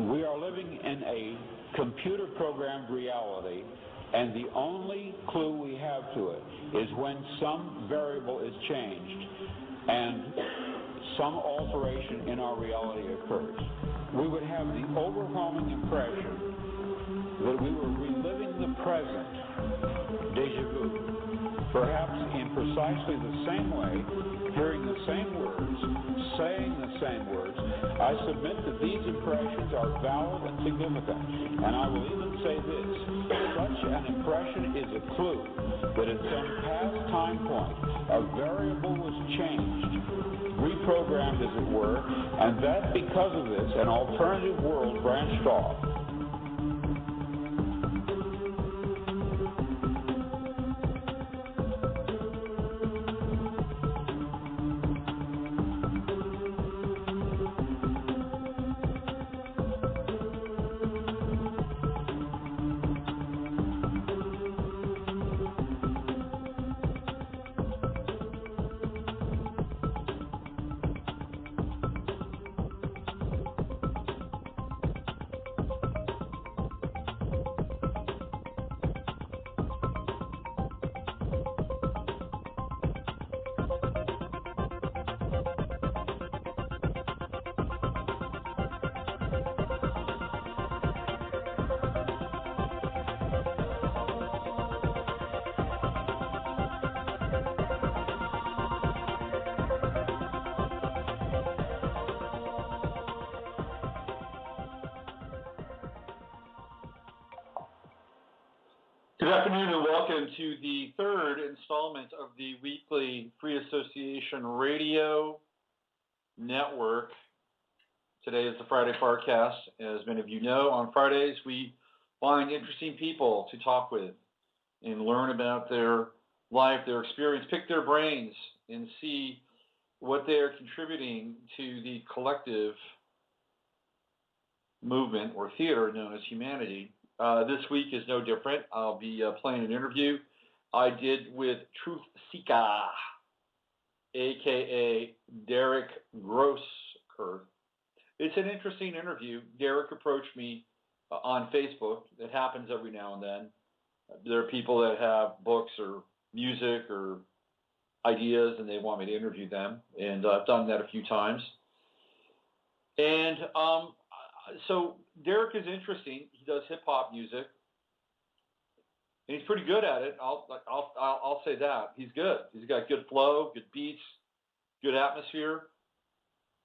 We are living in a computer-programmed reality, and the only clue we have to it is when some variable is changed and some alteration in our reality occurs. We would have the overwhelming impression that we were reliving the present, déjà vu, perhaps in precisely the same way, hearing the same words, saying the same words. I submit that these impressions are valid and significant, and I will even say this: such an impression is a clue that at some past time point a variable was changed, reprogrammed as it were, and that because of this an alternative world branched off. Good afternoon and welcome to the third installment of the weekly Free Association Radio Network. Today is the Friday FARcast. As many of you know, on Fridays we find interesting people to talk with and learn about their life, their experience, pick their brains, and see what they're contributing to the collective movement or theater known as humanity. This week is no different. I'll be playing an interview I did with Truthseekah, a.k.a. Derek Grosskurt. It's an interesting interview. Derek approached me on Facebook. It happens every now and then. There are people that have books or music or ideas, and they want me to interview them, and I've done that a few times. And so Derek is interesting. He does hip hop music, and he's pretty good at it. I'll say that he's good. He's got good flow, good beats, good atmosphere,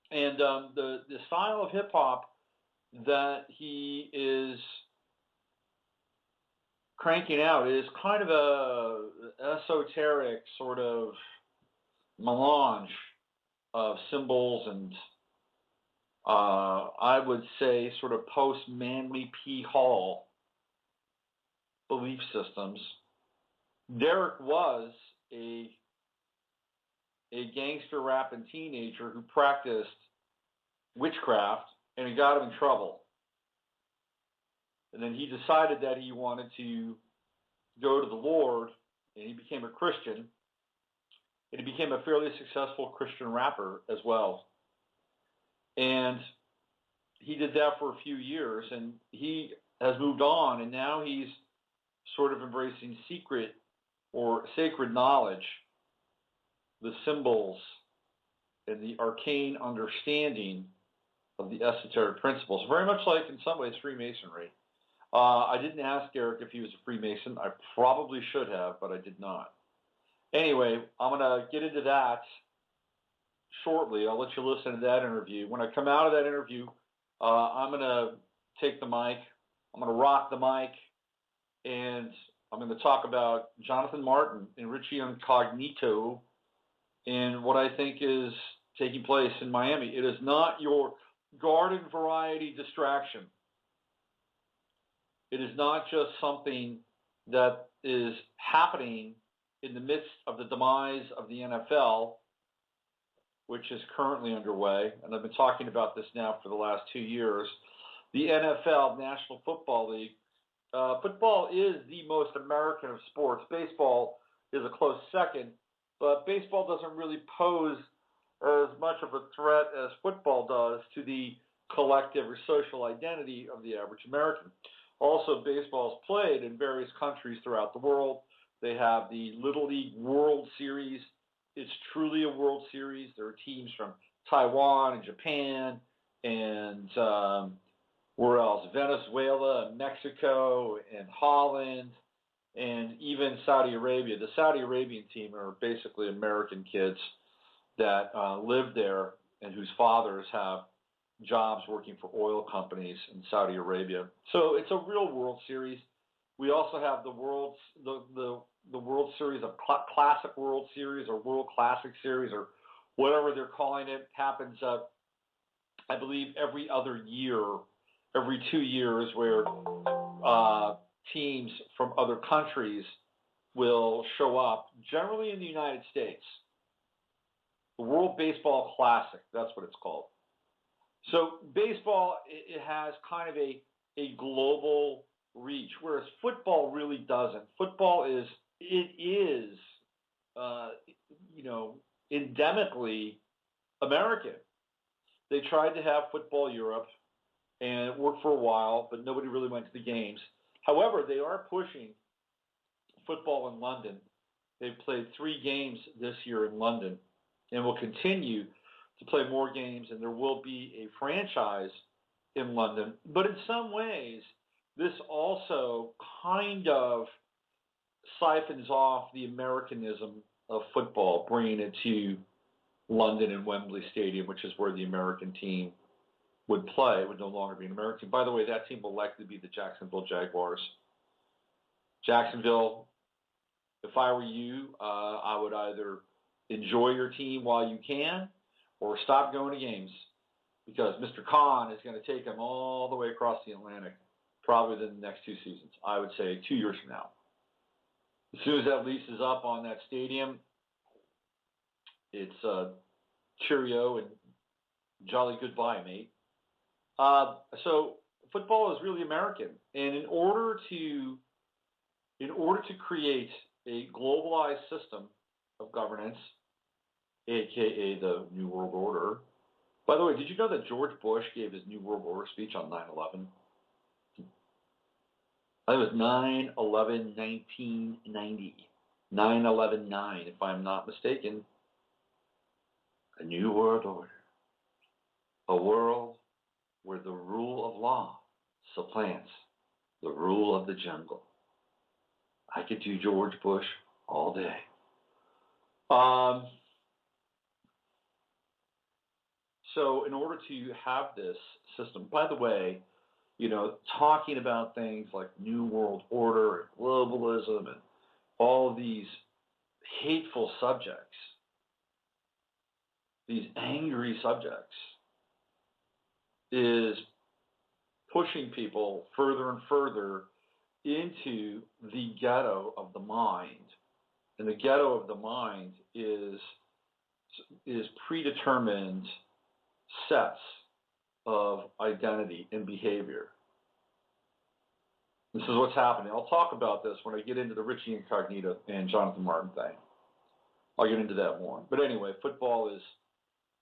and the style of hip hop that he is cranking out is kind of a esoteric sort of melange of symbols and I would say sort of post-Manly P. Hall belief systems. Derek was a gangster rapping teenager who practiced witchcraft, and it got him in trouble. And then he decided that he wanted to go to the Lord, and he became a Christian, and he became a fairly successful Christian rapper as well. And he did that for a few years, and he has moved on, and now he's sort of embracing secret or sacred knowledge, the symbols, and the arcane understanding of the esoteric principles, very much like, in some ways, Freemasonry. I didn't ask Eric if he was a Freemason. I probably should have, but I did not. Anyway, I'm going to get into that shortly. I'll let you listen to that interview. When I come out of that interview, I'm going to take the mic. I'm going to rock the mic, and I'm going to talk about Jonathan Martin and Richie Incognito and what I think is taking place in Miami. It is not your garden variety distraction. It is not just something that is happening in the midst of the demise of the NFL, which is currently underway, and I've been talking about this now for the last 2 years. The NFL, National Football League. Football is the most American of sports. Baseball is a close second, but baseball doesn't really pose as much of a threat as football does to the collective or social identity of the average American. Also, baseball is played in various countries throughout the world. They have the Little League World Series. It's truly a World Series. There are teams from Taiwan and Japan and where else? Venezuela and Mexico and Holland and even Saudi Arabia. The Saudi Arabian team are basically American kids that live there and whose fathers have jobs working for oil companies in Saudi Arabia. So it's a real World Series. We also have the World Series of Classic World Series or World Classic Series or whatever they're calling it. Happens, I believe, every other year, every 2 years, where teams from other countries will show up, generally in the United States. The World Baseball Classic, that's what it's called. So baseball, it has kind of a global reach, whereas football really doesn't. Football is endemically American. They tried to have Football Europe, and it worked for a while, but nobody really went to the games. However, they are pushing football in London. They've played 3 games this year in London and will continue to play more games, and there will be a franchise in London. But in some ways, this also kind of siphons off the Americanism of football, bringing it to London and Wembley Stadium, which is where the American team would play. It would no longer be an American. By the way, that team will likely be the Jacksonville Jaguars. Jacksonville, if I were you, I would either enjoy your team while you can or stop going to games, because Mr. Khan is going to take them all the way across the Atlantic, probably within the next 2 seasons. I would say 2 years from now. As soon as that lease is up on that stadium, it's cheerio and jolly goodbye, mate. So football is really American, and in order to create a globalized system of governance, aka the New World Order. By the way, did you know that George Bush gave his New World Order speech on 9/11? I think it was 9/11/1990, 9/11/9, if I'm not mistaken. A New World Order, a world where the rule of law supplants the rule of the jungle. I could do George Bush all day. So in order to have this system, by the way, talking about things like New World Order and globalism and all of these hateful subjects, these angry subjects, is pushing people further and further into the ghetto of the mind. And the ghetto of the mind is predetermined sets of identity and behavior. This is what's happening. I'll talk about this when I get into the Richie Incognito and Jonathan Martin thing. I'll get into that more. But anyway, football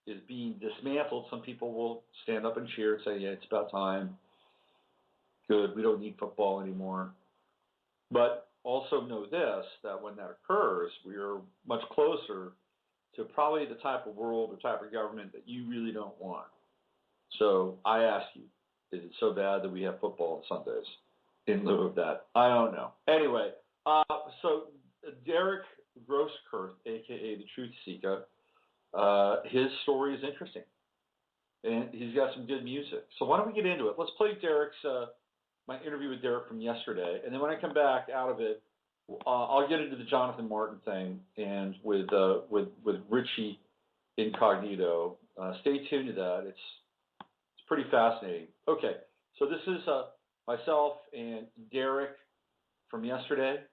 is being dismantled. Some people will stand up and cheer and say, yeah, it's about time. Good, we don't need football anymore. But also know this, that when that occurs, we are much closer to probably the type of world or type of government that you really don't want. So I ask you, is it so bad that we have football on Sundays in lieu of that? I don't know. Anyway, so Derek Grosskirth, a.k.a. the Truthseekah, his story is interesting. And he's got some good music. So why don't we get into it? Let's play Derek's, my interview with Derek from yesterday. And then when I come back out of it, I'll get into the Jonathan Martin thing and with Richie Incognito. Stay tuned to that. It's pretty fascinating. Okay, so this is myself and Derek from yesterday,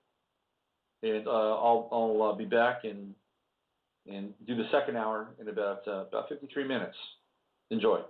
and I'll be back and do the second hour in about 53 minutes. Enjoy.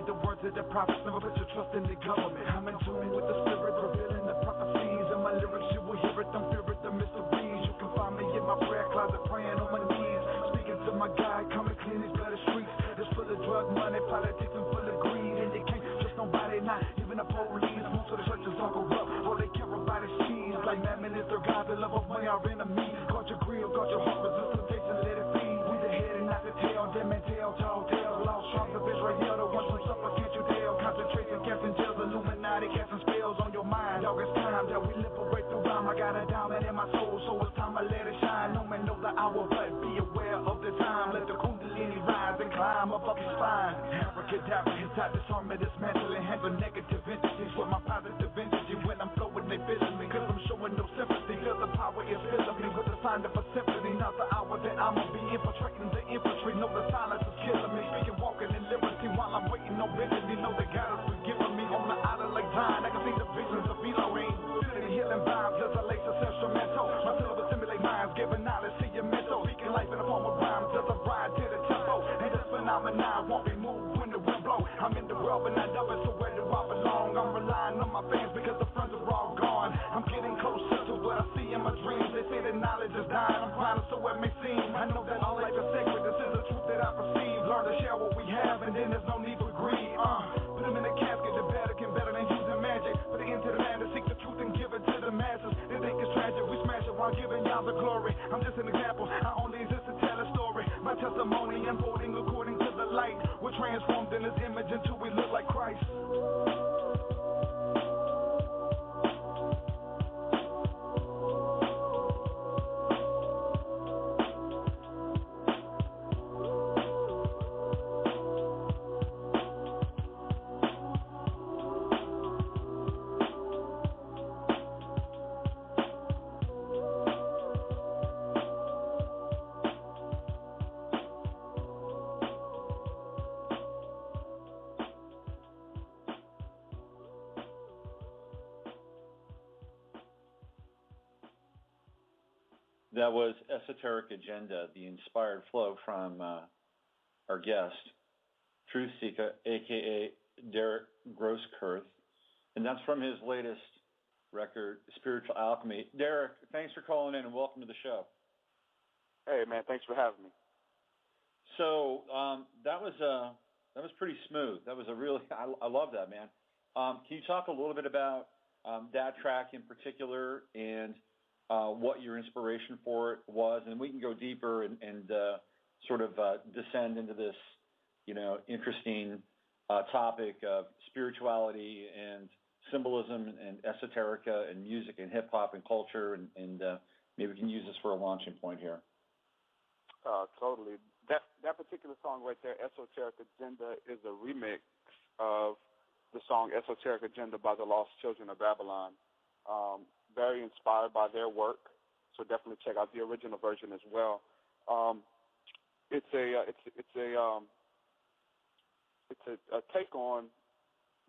heed the words of the prophets, never put your trust in the government. I'm in tune with the spirit, revealing the prophecies. In my lyrics, you will hear it, don't fear it, the mysteries. You can find me in my prayer closet, praying on my knees. Speaking to my God, coming clean these bloody streets. It's full of drug money, politics, and full of greed. And you can't trust nobody, not even the police. Most of the churches are corrupt, all they care about is cheese. Like mammon is their God, the love of money, our enemy. Guard your greed, guard your heart, resist temptation, let it feed. We the head and not the tail, them and tail, tall tales. Lost trunks of Israel, the ones who suffer, can't you tell? Concentration, casting jails, Illuminati, casting spells on your mind. Dog, it's time that we liberate the rhyme. I got a diamond in my soul, so it's time I let it shine. No man knows the hour, but be aware of the time. Let the Kundalini rise and climb up your spine. Abracadabra, his time disarm it, dismantle and handle negative entities with my positive energy. When I'm flowing, they visit me, cause I'm showing no sympathy. Cause the power is filling me with the sign of a symphony. Not the hour that I'ma be infiltrating the infantry. Know the silence is killing me. Speaking, walking in liberty while I'm waiting on victory. Know that God is forgiving me on the island like Zion. I can see the visions of Elohim. Feeling healing vibes as I lace this instrumental. My syllabus simulate minds, giving knowledge to your mental. Speaking life in the form of rhymes as I ride to the tempo. And this phenomenon won't be moved when the wind blow. I'm in the world but not of it, so where do I belong? I'm relying on my fans because the friends are all gone. I'm getting closer to what I see in my dreams. They say that knowledge is dying, I'm grinding so it may seem. I know that all life is sacred, this is the truth that I perceive. Learn to share what we have and then there's no need for greed. Put them in a casket, the Vatican better than using magic. Put it into the land to seek the truth and give it to the masses. They think it's tragic, we smash it while giving y'all the glory. I'm just an example, I only exist to tell a story. My testimony unfolding according to the light. We're transformed in His image until we look like Christ. That was Esoteric Agenda, the inspired flow from our guest, Truthseekah, a.k.a. Derek Grosskirth. And that's from his latest record, Spiritual Alchemy. Derek, thanks for calling in and welcome to the show. Hey, man, thanks for having me. So that was pretty smooth. That was a really, I love that, man. Can you talk a little bit about that track in particular and what your inspiration for it was, and we can go deeper and sort of descend into this, interesting topic of spirituality and symbolism and esoterica and music and hip hop and culture, and maybe we can use this for a launching point here. Totally. That particular song right there, Esoteric Agenda, is a remix of the song Esoteric Agenda by the Lost Children of Avalon. Very inspired by their work, so definitely check out the original version as well. It's a take on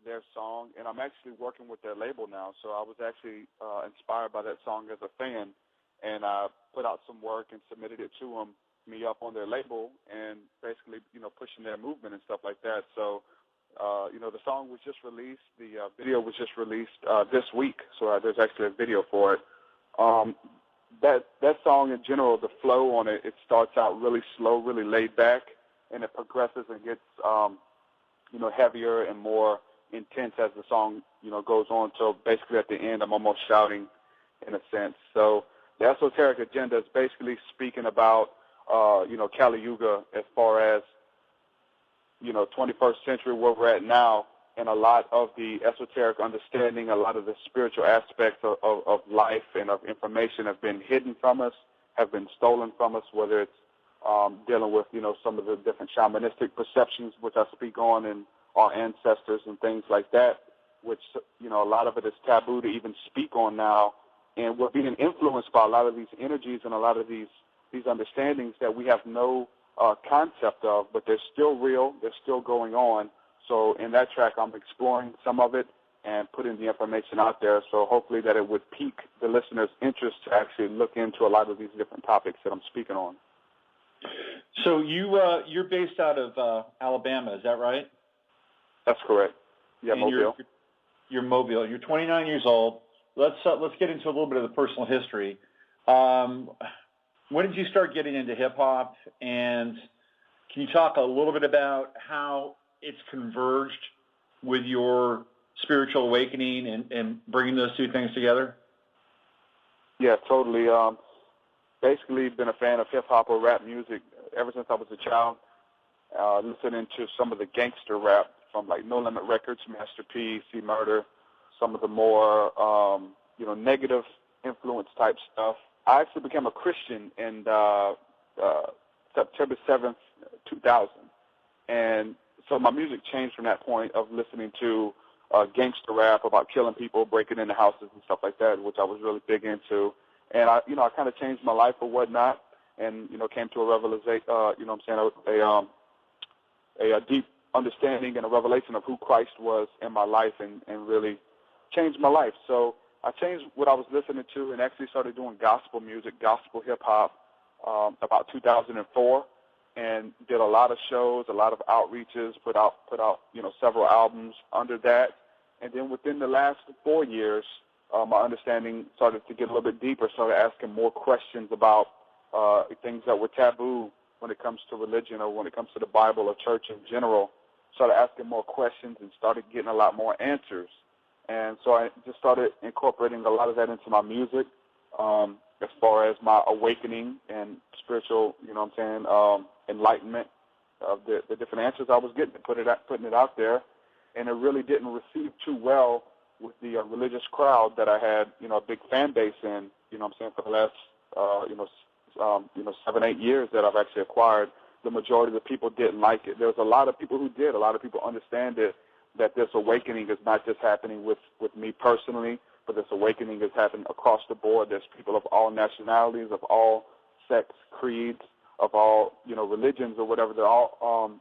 their song, and I'm actually working with their label now. So I was actually inspired by that song as a fan, and I put out some work and submitted it to me up on their label, and basically pushing their movement and stuff like that. So. The song was just released. The video was just released this week, so there's actually a video for it. That song in general, the flow on it, it starts out really slow, really laid back, and it progresses and gets heavier and more intense as the song goes on. So basically at the end, I'm almost shouting in a sense. So the Esoteric Agenda is basically speaking about Kali Yuga as far as 21st century, where we're at now, and a lot of the esoteric understanding, a lot of the spiritual aspects of life and of information have been hidden from us, have been stolen from us, whether it's dealing with, some of the different shamanistic perceptions, which I speak on, and our ancestors and things like that, which, a lot of it is taboo to even speak on now. And we're being influenced by a lot of these energies and a lot of these understandings that we have no concept of, but they're still real, they're still going on. So in that track, I'm exploring some of it and putting the information out there, so hopefully that it would pique the listeners' interest to actually look into a lot of these different topics that I'm speaking on. So you're based out of Alabama, is that right? That's correct. Yeah, and Mobile. You're Mobile. You're 29 years old. Let's get into a little bit of the personal history. When did you start getting into hip hop? And can you talk a little bit about how it's converged with your spiritual awakening and bringing those two things together? Yeah, totally. Basically been a fan of hip hop or rap music ever since I was a child. Listening to some of the gangster rap from like No Limit Records, Master P, C Murder, some of the more negative influence type stuff. I actually became a Christian in September 7th, 2000, and so my music changed from that point of listening to gangster rap about killing people, breaking into houses and stuff like that, which I was really big into. And I kind of changed my life or whatnot, and came to a revelation. A deep understanding and a revelation of who Christ was in my life, and really changed my life. So I changed what I was listening to and actually started doing gospel music, gospel hip hop, about 2004, and did a lot of shows, a lot of outreaches, put out several albums under that. And then within the last 4 years, my understanding started to get a little bit deeper, started asking more questions about things that were taboo when it comes to religion or when it comes to the Bible or church in general. Started asking more questions and started getting a lot more answers. And so I just started incorporating a lot of that into my music, as far as my awakening and spiritual, enlightenment of the different answers I was getting, putting it out there. And it really didn't receive too well with the religious crowd that I had, a big fan base in, for the last, 7-8 years that I've actually acquired. The majority of the people didn't like it. There was a lot of people who did. A lot of people understand it, that this awakening is not just happening with me personally, but this awakening is happening across the board. There's people of all nationalities, of all sects, creeds, of all, religions or whatever. They're all,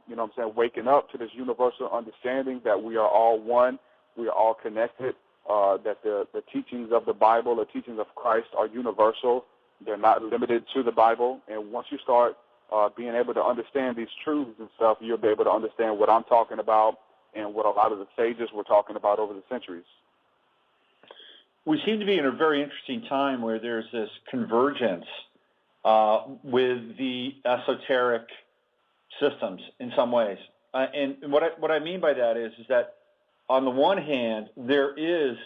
waking up to this universal understanding that we are all one, we are all connected, that the teachings of the Bible, the teachings of Christ are universal. They're not limited to the Bible. And once you start being able to understand these truths and stuff, you'll be able to understand what I'm talking about and what a lot of the sages were talking about over the centuries. We seem to be in a very interesting time where there's this convergence with the esoteric systems in some ways. And what I mean by that is that on the one hand, there is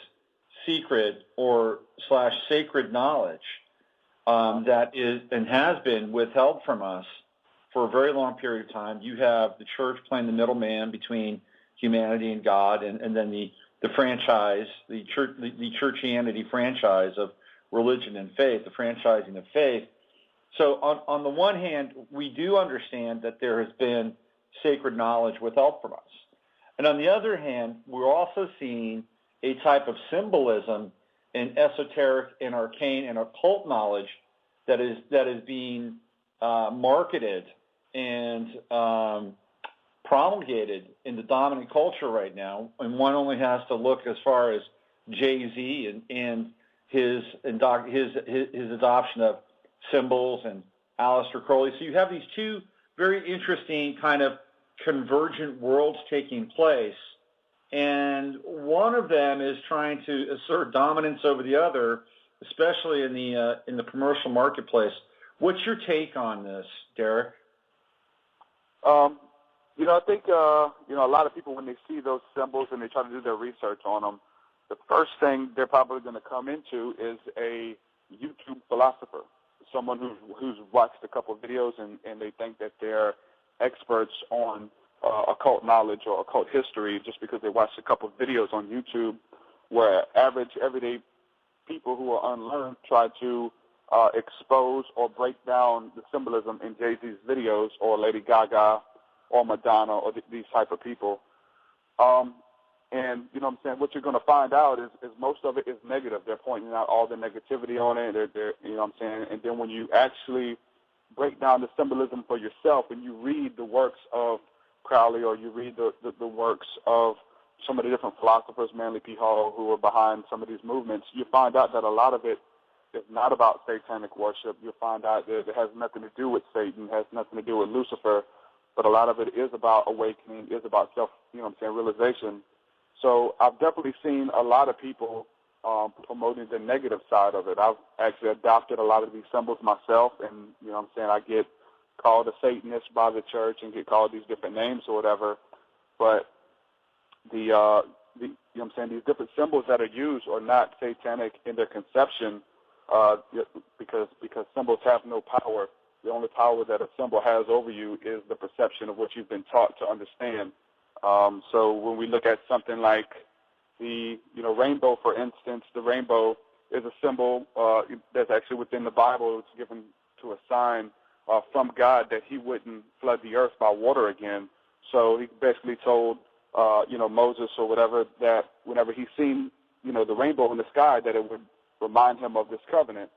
secret or / sacred knowledge that is and has been withheld from us for a very long period of time. You have the church playing the middleman between humanity and God, and then the franchise, the churchianity franchise of religion and faith, the franchising of faith. So on the one hand, we do understand that there has been sacred knowledge withheld from us. And on the other hand, we're also seeing a type of symbolism in esoteric and arcane and occult knowledge that is being marketed and promulgated in the dominant culture right now. And one only has to look as far as Jay-Z and his adoption of symbols and Aleister Crowley. So you have these two very interesting kind of convergent worlds taking place, and one of them is trying to assert dominance over the other, especially in the commercial marketplace. What's your take on this, Derek? I think a lot of people, when they see those symbols and they try to do their research on them, the first thing they're probably going to come into is a YouTube philosopher, someone who's watched a couple of videos and they think that they're experts on occult knowledge or occult history just because they watched a couple of videos on YouTube, where average everyday people who are unlearned try to expose or break down the symbolism in Jay-Z's videos or Lady Gaga or Madonna or these type of people. And, what you're going to find out is most of it is negative. They're pointing out all the negativity on it. And then when you actually break down the symbolism for yourself and you read the works of Crowley or you read the works of some of the different philosophers, Manly P. Hall, who are behind some of these movements, you find out that a lot of it is not about satanic worship. You'll find out that it has nothing to do with Satan, has nothing to do with Lucifer. but a lot of it is about awakening, is about self, realization. So I've definitely seen a lot of people promoting the negative side of it. I've actually adopted a lot of these symbols myself, and I get called a Satanist by the church and get called these different names or whatever. But these different symbols that are used are not satanic in their conception, because symbols have no power. The only power that a symbol has over you is the perception of what you've been taught to understand. So when we look at something like the rainbow, for instance, the rainbow is a symbol that's actually within the Bible. It's given to a sign from God that he wouldn't flood the earth by water again. So he basically told Moses or whatever that whenever he seen the rainbow in the sky, that it would remind him of this covenant.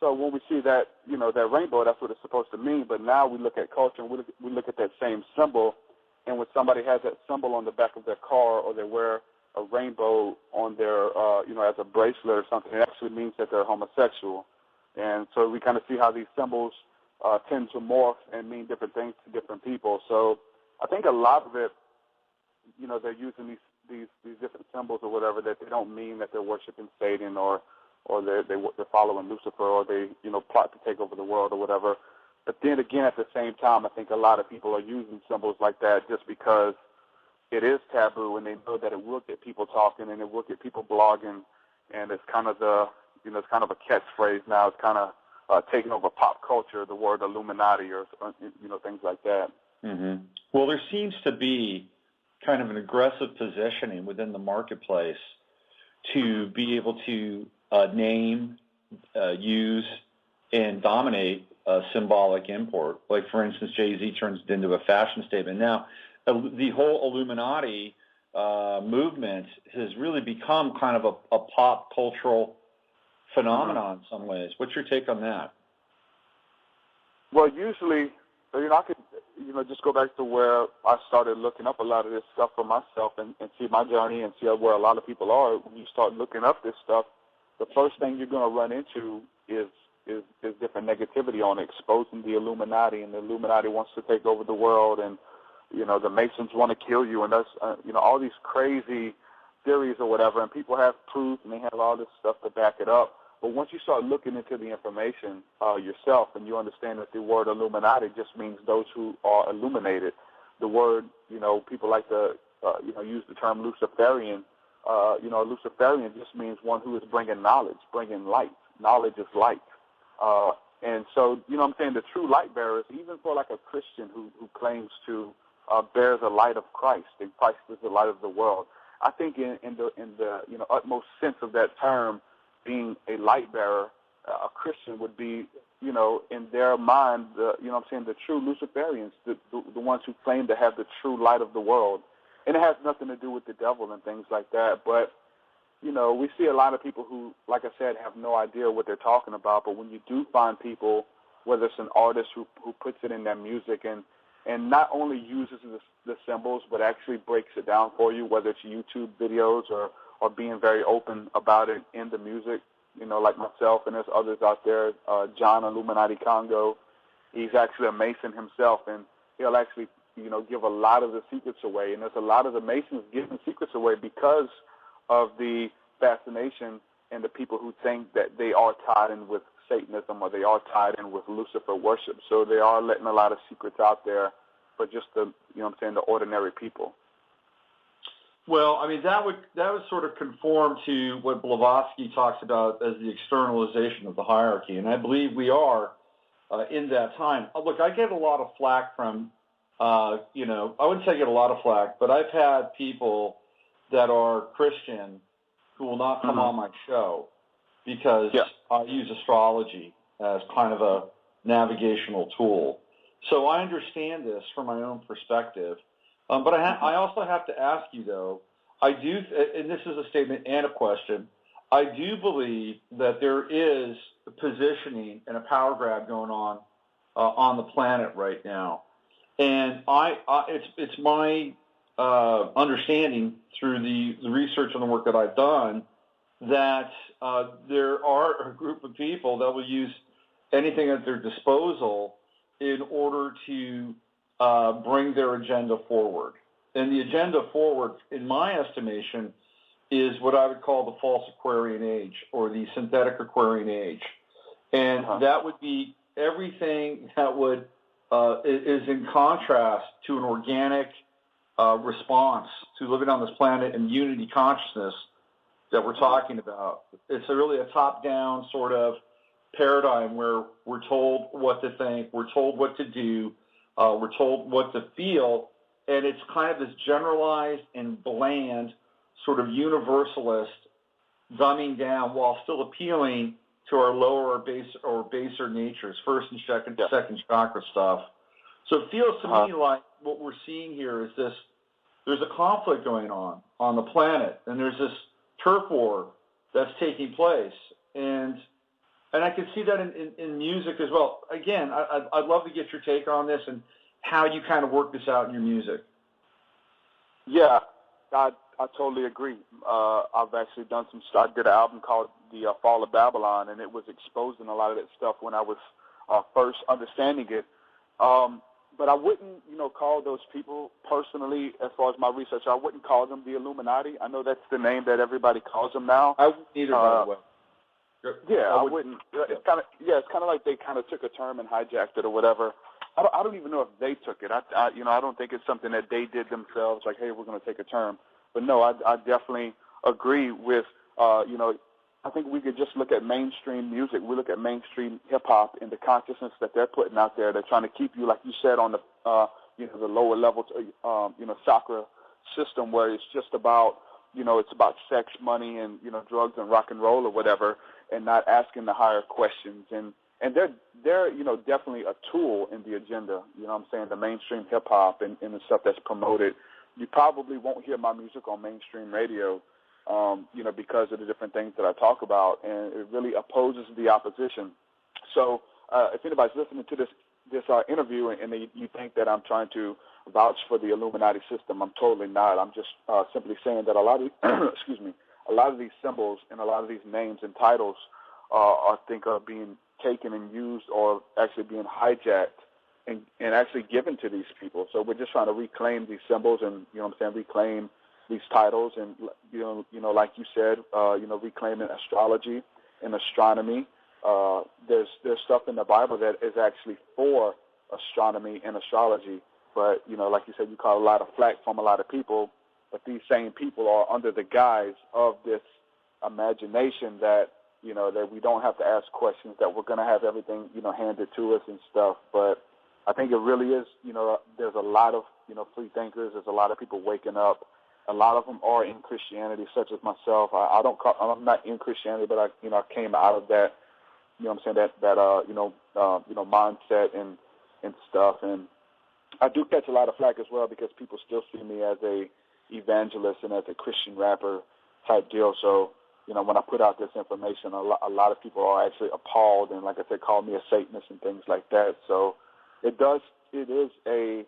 So when we see that that rainbow, that's what it's supposed to mean. But now we look at culture and we look at that same symbol, and when somebody has that symbol on the back of their car, or they wear a rainbow on their as a bracelet or something, it actually means that they're homosexual. And so we kind of see how these symbols tend to morph and mean different things to different people. So I think a lot of it, they're using these different symbols or whatever, that they don't mean that they're worshiping Satan or they're following Lucifer, or they plot to take over the world or whatever. But then again, at the same time, I think a lot of people are using symbols like that just because it is taboo, and they know that it will get people talking and it will get people blogging, and it's kind of it's kind of a catchphrase now. It's kind of taking over pop culture, the word Illuminati or things like that. Mm-hmm. Well, there seems to be kind of an aggressive positioning within the marketplace to be able to name, use, and dominate symbolic import. Like, for instance, Jay-Z turns it into a fashion statement. Now, the whole Illuminati movement has really become kind of a pop cultural phenomenon in some ways. What's your take on that? Well, usually, I could, just go back to where I started looking up a lot of this stuff for myself and see my journey and see where a lot of people are. When you start looking up this stuff, the first thing you're going to run into is different negativity on exposing the Illuminati, and the Illuminati wants to take over the world, and the Masons want to kill you, and that's all these crazy theories or whatever, and people have proof and they have all this stuff to back it up. But once you start looking into the information yourself, and you understand that the word Illuminati just means those who are illuminated. The word, people like to use the term Luciferian. Luciferian just means one who is bringing knowledge, bringing light. Knowledge is light. And so, the true light bearers, even for like a Christian who claims to bear the light of Christ, and Christ is the light of the world, I think in the utmost sense of that term, being a light bearer, a Christian would be, in their mind, the true Luciferians, the ones who claim to have the true light of the world. And it has nothing to do with the devil and things like that. But, we see a lot of people who, like I said, have no idea what they're talking about. But when you do find people, whether it's an artist who puts it in their music and not only uses the symbols, but actually breaks it down for you, whether it's YouTube videos or being very open about it in the music, like myself, and there's others out there, John Illuminati Congo. He's actually a Mason himself, and he'll actually, give a lot of the secrets away. And there's a lot of the Masons giving secrets away because of the fascination and the people who think that they are tied in with Satanism or they are tied in with Lucifer worship. So they are letting a lot of secrets out there for just the ordinary people. Well, I mean, that would sort of conform to what Blavatsky talks about as the externalization of the hierarchy, and I believe we are in that time. Look, I get a lot of flack from, I wouldn't say I get a lot of flack, but I've had people that are Christian who will not come on my show because I use astrology as kind of a navigational tool. So I understand this from my own perspective. But I also have to ask you, though, I do, and this is a statement and a question, I do believe that there is a positioning and a power grab going on the planet right now. And it's my understanding through the research and the work that I've done that there are a group of people that will use anything at their disposal in order to bring their agenda forward. And the agenda forward, in my estimation, is what I would call the false Aquarian age or the synthetic Aquarian age. And that would be everything that would is in contrast to an organic response to living on this planet and unity consciousness that we're talking about. It's really a top-down sort of paradigm where we're told what to think, we're told what to do, we're told what to feel, and it's kind of this generalized and bland sort of universalist dumbing down while still appealing to our lower or baser natures, first and second chakra stuff. So it feels to me like what we're seeing here is this: there's a conflict going on the planet, and there's this turf war that's taking place, and I can see that in music as well. Again, I'd love to get your take on this and how you kind of work this out in your music. Yeah, I totally agree. I've actually done I did an album called The Fall of Babylon, and it was exposing a lot of that stuff when I was first understanding it. But I wouldn't, call those people personally, as far as my research, I wouldn't call them the Illuminati. I know that's the name that everybody calls them now. I wouldn't either, by the way. Yeah, I wouldn't. It's kind of like they kind of took a term and hijacked it or whatever. I don't even know if they took it. I don't think it's something that they did themselves. Like, hey, we're going to take a term. But no, I definitely agree with. I think we could just look at mainstream music. We look at mainstream hip hop and the consciousness that they're putting out there. They're trying to keep you, like you said, on the the lower level, chakra system where it's just about it's about sex, money, and drugs and rock and roll or whatever, and not asking the higher questions. And they're definitely a tool in the agenda. I'm saying, the mainstream hip hop and the stuff that's promoted. You probably won't hear my music on mainstream radio, because of the different things that I talk about, and it really opposes the opposition. So if anybody's listening to this interview and you think that I'm trying to vouch for the Illuminati system, I'm totally not. I'm just simply saying that a lot of a lot of these symbols and a lot of these names and titles I think are being taken and used or actually being hijacked and actually given to these people. So we're just trying to reclaim these symbols and reclaim these titles and like you said, reclaiming astrology and astronomy. There's stuff in the Bible that is actually for astronomy and astrology, but like you said, you caught a lot of flack from a lot of people. But these same people are under the guise of this imagination that that we don't have to ask questions, that we're going to have everything handed to us and stuff. But I think it really is. There's a lot of free thinkers. There's a lot of people waking up. A lot of them are in Christianity, such as myself. I'm not in Christianity, but I came out of that. That mindset and stuff. And I do catch a lot of flack as well because people still see me as a evangelist and as a Christian rapper type deal. So when I put out this information, a lot of people are actually appalled and, like I said, call me a Satanist and things like that. So it is a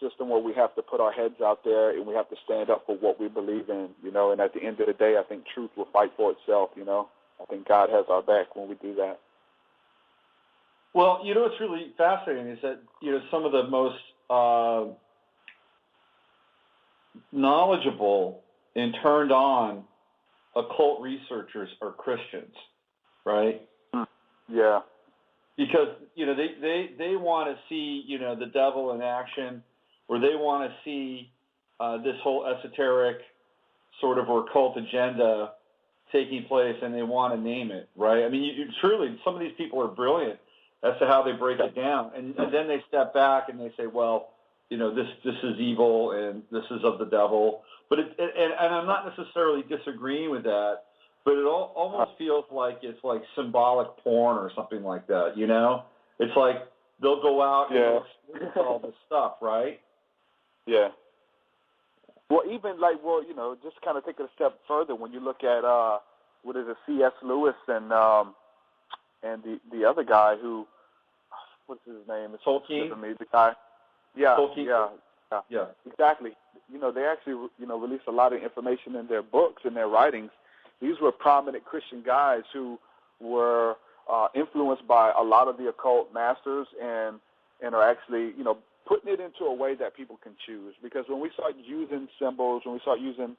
system where we have to put our heads out there and we have to stand up for what we believe in, and at the end of the day, I think truth will fight for itself, I think God has our back when we do that. Well, what's really fascinating is that, some of the most knowledgeable and turned on occult researchers are Christians, right? Yeah. Because, they want to see, the devil in action, or they want to see this whole esoteric sort of or occult agenda taking place, and they want to name it, right? I mean, truly, some of these people are brilliant as to how they break it down. And then they step back and they say, well, this is evil and this is of the devil. But and I'm not necessarily disagreeing with that, but it almost feels like it's like symbolic porn or something like that, It's like they'll go out and experience all this stuff, right? Yeah. Well, even just kind of take it a step further when you look at what is it, C.S. Lewis and the other guy who, what's his name? It's Tolkien. The guy. Yeah. Tolkien. Yeah. Exactly. They actually release a lot of information in their books and their writings. These were prominent Christian guys who were influenced by a lot of the occult masters and are actually putting it into a way that people can choose. Because when we start using symbols, when we start using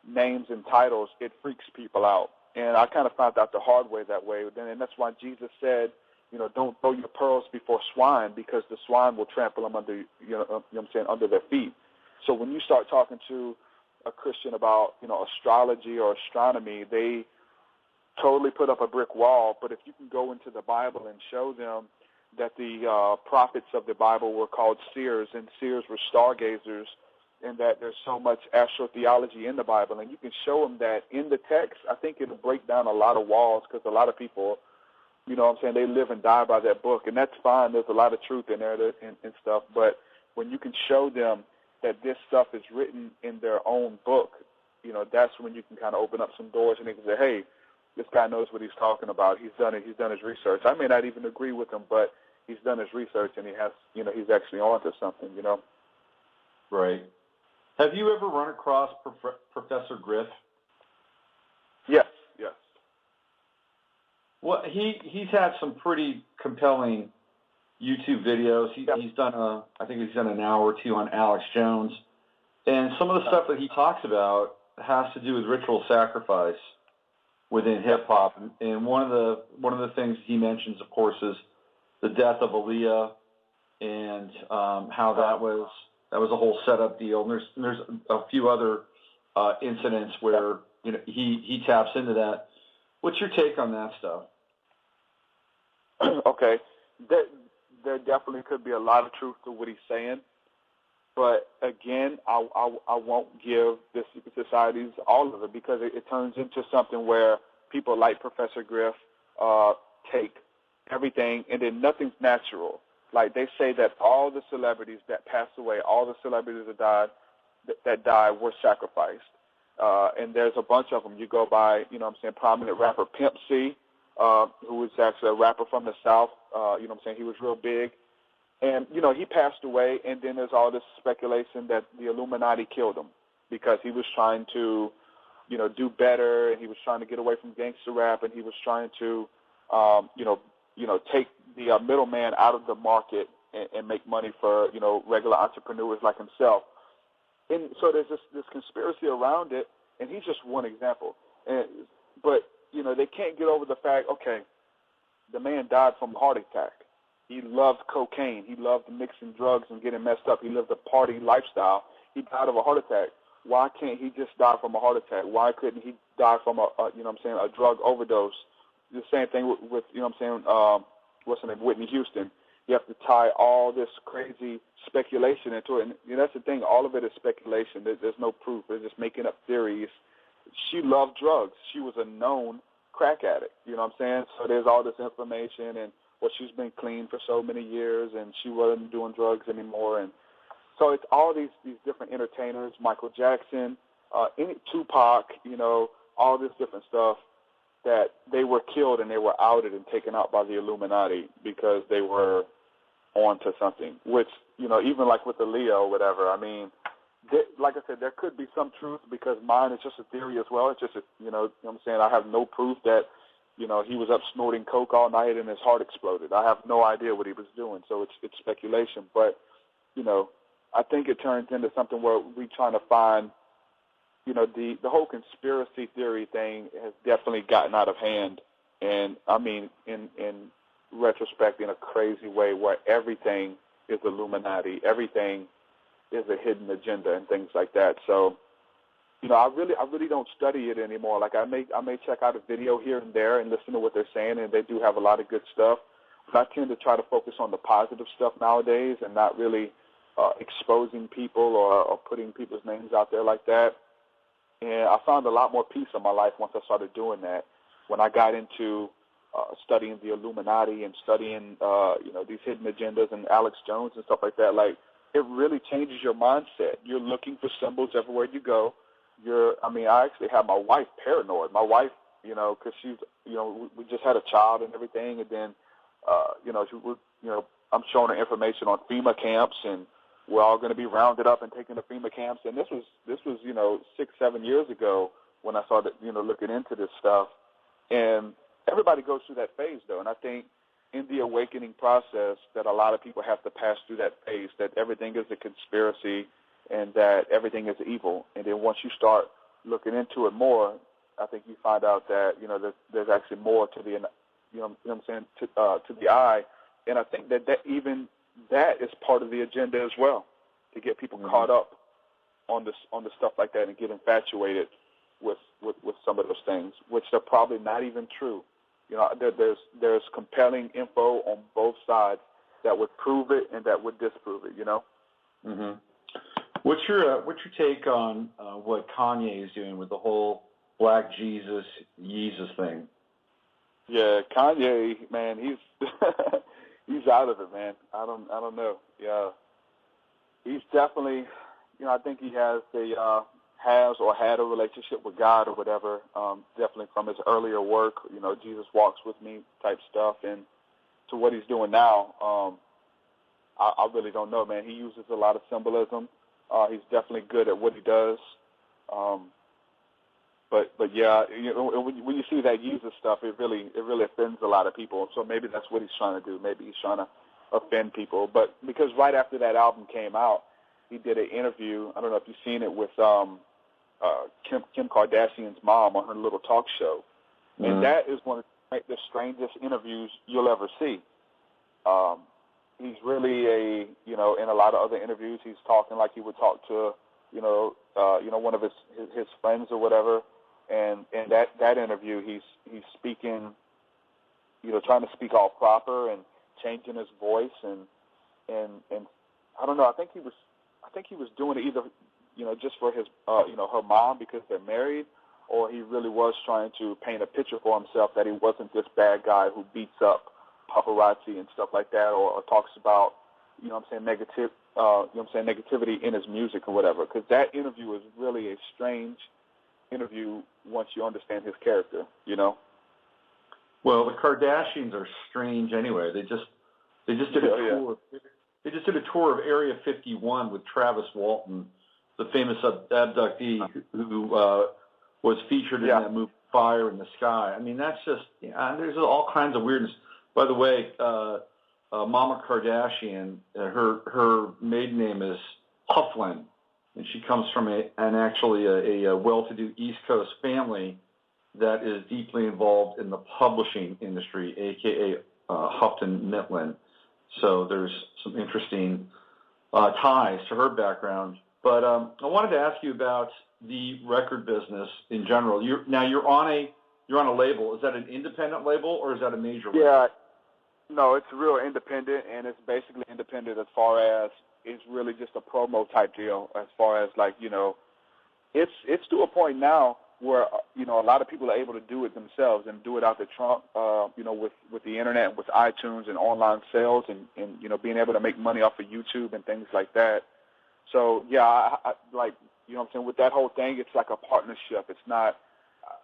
names and titles, it freaks people out. And I kind of found out the hard way that way. And that's why Jesus said, don't throw your pearls before swine, because the swine will trample them under, under their feet. So when you start talking to a Christian about, astrology or astronomy, they totally put up a brick wall. But if you can go into the Bible and show them that the prophets of the Bible were called seers, and seers were stargazers, and that there's so much astral theology in the Bible, and you can show them that in the text, I think it'll break down a lot of walls, because a lot of people, they live and die by that book, and that's fine. There's a lot of truth in there and stuff, but when you can show them that this stuff is written in their own book, that's when you can kind of open up some doors, and they can say, hey, this guy knows what he's talking about. He's done it. He's done his research. I may not even agree with him, but he's done his research, and he has, he's actually onto something, Right. Have you ever run across Professor Griff? Yes. Well, he's had some pretty compelling YouTube videos. He's done I think he's done an hour or two on Alex Jones, and some of the stuff that he talks about has to do with ritual sacrifice within hip hop. And one of the things he mentions, of course, is the death of Aaliyah, and how that was a whole setup deal. And there's a few other incidents where he taps into that. What's your take on that stuff? Okay, there definitely could be a lot of truth to what he's saying, but again, I won't give the secret societies all of it, because it turns into something where people like Professor Griff take everything, and then nothing's natural. Like they say that all the celebrities that passed away, all the celebrities that died were sacrificed. And there's a bunch of them. You go by, prominent rapper Pimp C, who was actually a rapper from the South. He was real big. And, he passed away, and then there's all this speculation that the Illuminati killed him because he was trying to, do better, and he was trying to get away from gangster rap, and he was trying to, take the middleman out of the market and make money for, regular entrepreneurs like himself. And so there's this conspiracy around it, and he's just one example. But, they can't get over the fact, okay, the man died from a heart attack. He loved cocaine. He loved mixing drugs and getting messed up. He lived a party lifestyle. He died of a heart attack. Why can't he just die from a heart attack? Why couldn't he die from a drug overdose? The same thing with what's her name, Whitney Houston. You have to tie all this crazy speculation into it. And that's the thing. All of it is speculation. There's no proof. They're just making up theories. She loved drugs. She was a known crack addict. So there's all this information, and she's been clean for so many years, and she wasn't doing drugs anymore. And so it's all these different entertainers, Michael Jackson, Tupac, all this different stuff, that they were killed and they were outed and taken out by the Illuminati because they were on to something, which, even like with the Leo or whatever, like I said, there could be some truth, because mine is just a theory as well. It's just, I have no proof that, he was up snorting coke all night and his heart exploded. I have no idea what he was doing, so it's speculation. But, I think it turns into something where we're trying to find, the whole conspiracy theory thing has definitely gotten out of hand. And, in retrospect, in a crazy way, where everything is Illuminati, everything is a hidden agenda and things like that. So, I really don't study it anymore. Like I may check out a video here and there and listen to what they're saying, and they do have a lot of good stuff. But I tend to try to focus on the positive stuff nowadays, and not really exposing people or putting people's names out there like that. And I found a lot more peace in my life once I started doing that. When I got into studying the Illuminati and studying these hidden agendas and Alex Jones and stuff like that, like, it really changes your mindset. You're looking for symbols everywhere you go. I actually have my wife paranoid. My wife, because she's, we just had a child and everything, and then, I'm showing her information on FEMA camps, and we're all going to be rounded up and taken to FEMA camps. And this was 6-7 years ago when I started, looking into this stuff. And everybody goes through that phase, though. And I think, in the awakening process that a lot of people have to pass through that phase, that everything is a conspiracy and that everything is evil. And then once you start looking into it more, I think you find out that, there's actually more to the, to the eye. And I think that even that is part of the agenda as well, to get people caught up on the stuff like that and get infatuated with some of those things, which are probably not even true. There's compelling info on both sides that would prove it and that would disprove it. Mm-hmm. What's your take on what Kanye is doing with the whole Black Jesus thing? Yeah, Kanye, man, he's he's out of it, man. I don't know. Yeah, he's definitely, I think he has or had a relationship with God or whatever. Definitely from his earlier work, Jesus Walks With Me type stuff, and to what he's doing now, I really don't know, man. He uses a lot of symbolism. He's definitely good at what he does. But yeah, when you see that Jesus stuff, it really offends a lot of people. So maybe that's what he's trying to do. Maybe he's trying to offend people. But because right after that album came out, he did an interview. I don't know if you've seen it with Kim Kardashian's mom on her little talk show, and that is one of the strangest interviews you'll ever see. He's really in a lot of other interviews, he's talking like he would talk to one of his friends or whatever. And in that interview, he's speaking, trying to speak all proper and changing his voice and I don't know. I think he was doing it either, just for his, her mom because they're married, or he really was trying to paint a picture for himself that he wasn't this bad guy who beats up paparazzi and stuff like that, or talks about, negativity in his music or whatever. Because that interview is really a strange interview once you understand his character, Well, the Kardashians are strange anyway. They just did a tour. Yeah. They just did a tour of Area 51 with Travis Walton, the famous abductee who was featured in that movie Fire in the Sky. I mean, that's just there's all kinds of weirdness. By the way, Mama Kardashian, her maiden name is Hufflin, and she comes from actually a well-to-do East Coast family that is deeply involved in the publishing industry, a.k.a. Houghton Mifflin. So there's some interesting ties to her background. But I wanted to ask you about the record business in general. You're on a label. Is that an independent label or is that a major label? Yeah, no, it's real independent, and it's basically independent as far as it's really just a promo type deal. As far as it's to a point now where a lot of people are able to do it themselves and do it out the trunk, with the internet, with iTunes and online sales, and being able to make money off of YouTube and things like that. So yeah, I with that whole thing, it's like a partnership. It's not,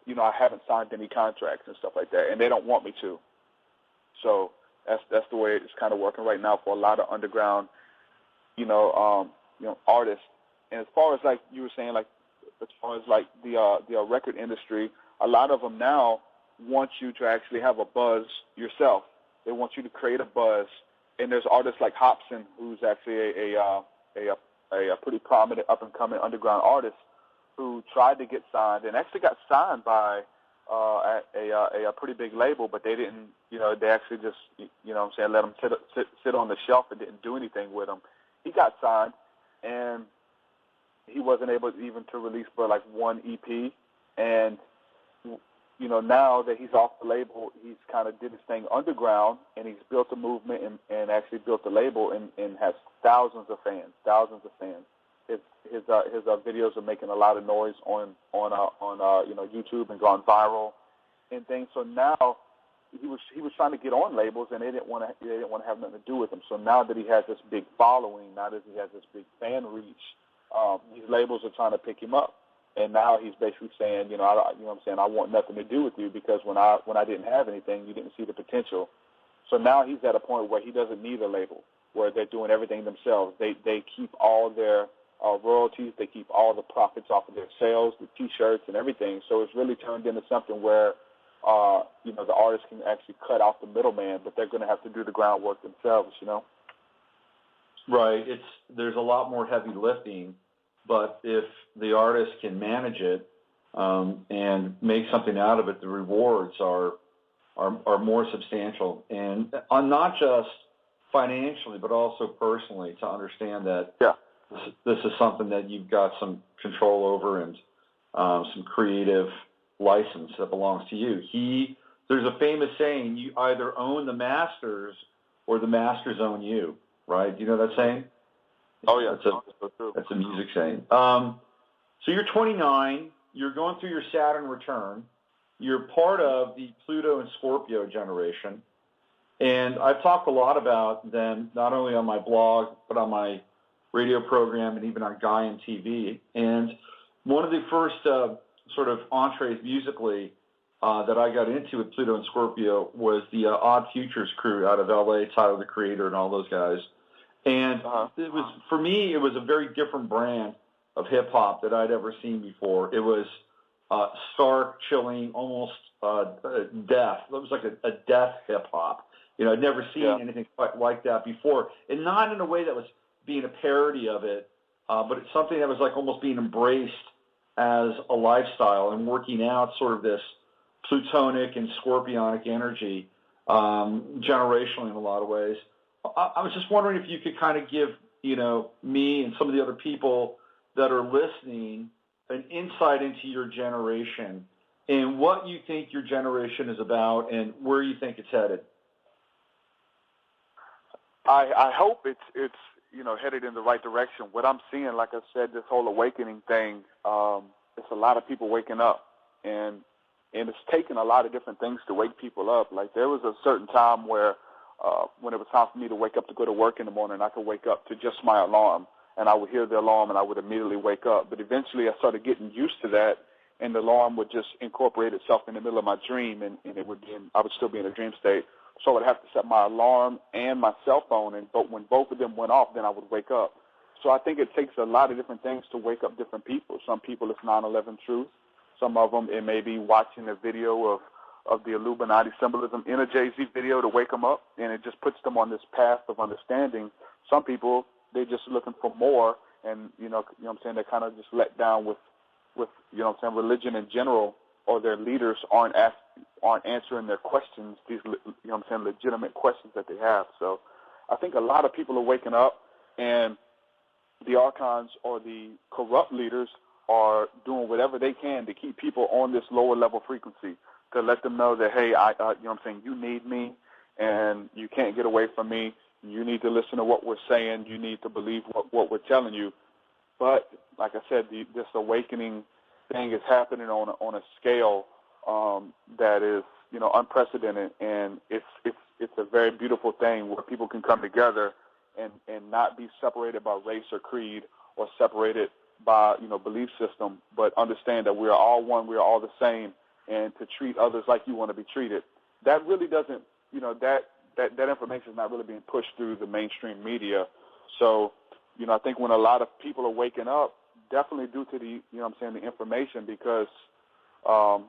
I haven't signed any contracts and stuff like that, and they don't want me to. So that's the way it's kind of working right now for a lot of underground, artists. And as far as like you were saying, as far as the record industry, a lot of them now want you to actually have a buzz yourself. They want you to create a buzz. And there's artists like Hobson, who's actually a pretty prominent up-and-coming underground artist, who tried to get signed and actually got signed by a pretty big label, but they didn't, they actually just, let him sit on the shelf and didn't do anything with him. He got signed, and he wasn't able even to release but one EP. And now that he's off the label, he's kind of did his thing underground, and he's built a movement and actually built a label and has thousands of fans. His videos are making a lot of noise on YouTube and gone viral and things. So now he was trying to get on labels, and they didn't want to have nothing to do with him. So now that he has this big following, now that he has this big fan reach, these labels are trying to pick him up. And now he's basically saying, I want nothing to do with you because when I didn't have anything, you didn't see the potential. So now he's at a point where he doesn't need a label, where they're doing everything themselves. They keep all their royalties. They keep all the profits off of their sales, the T-shirts and everything. So it's really turned into something where the artist can actually cut out the middleman, but they're going to have to do the groundwork themselves, Right. There's a lot more heavy lifting, but if the artist can manage it and make something out of it, the rewards are more substantial, and not just financially, but also personally, to understand that this is something that you've got some control over and some creative license that belongs to you. There's a famous saying: you either own the masters or the masters own you. Right? Do you know that saying? Oh yeah, that's a music saying. So you're 29. You're going through your Saturn return. You're part of the Pluto and Scorpio generation, and I've talked a lot about them, not only on my blog, but on my radio program and even on Gaian TV. And one of the first sort of entrees musically that I got into with Pluto and Scorpio was the Odd Futures crew out of LA, Tyler the Creator and all those guys. And it was, for me, it was a very different brand of hip hop that I'd ever seen before. It was stark, chilling, almost death. It was like a death hip hop. I'd never seen anything quite like that before, and not in a way that was being a parody of it, but it's something that was like almost being embraced as a lifestyle and working out sort of this plutonic and scorpionic energy generationally in a lot of ways. I was just wondering if you could kind of give, me and some of the other people that are listening an insight into your generation and what you think your generation is about and where you think it's headed. I hope it's headed in the right direction. What I'm seeing, like I said, this whole awakening thing, it's a lot of people waking up, and it's taken a lot of different things to wake people up. Like there was a certain time where when it was time for me to wake up to go to work in the morning, I could wake up to just my alarm, and I would hear the alarm, and I would immediately wake up. But eventually I started getting used to that, and the alarm would just incorporate itself in the middle of my dream, and I would still be in a dream state. So I would have to set my alarm and my cell phone, but when both of them went off, then I would wake up. So I think it takes a lot of different things to wake up different people. Some people it's 9/11 truth. Some of them it may be watching a video of the Illuminati symbolism in a Jay-Z video to wake them up, and it just puts them on this path of understanding. Some people, they're just looking for more, and you know what I'm saying, they're kind of just let down with religion in general, or their leaders aren't answering their questions, these legitimate questions that they have. So I think a lot of people are waking up, and the archons or the corrupt leaders are doing whatever they can to keep people on this lower level frequency, to let them know that, hey, you need me, and you can't get away from me. You need to listen to what we're saying. You need to believe what we're telling you. But like I said, this awakening thing is happening on a scale that is, unprecedented, and it's a very beautiful thing where people can come together and not be separated by race or creed or separated by belief system, but understand that we are all one, we are all the same, and to treat others like you want to be treated. That really doesn't, that information is not really being pushed through the mainstream media. So, I think when a lot of people are waking up, definitely due to the information, because the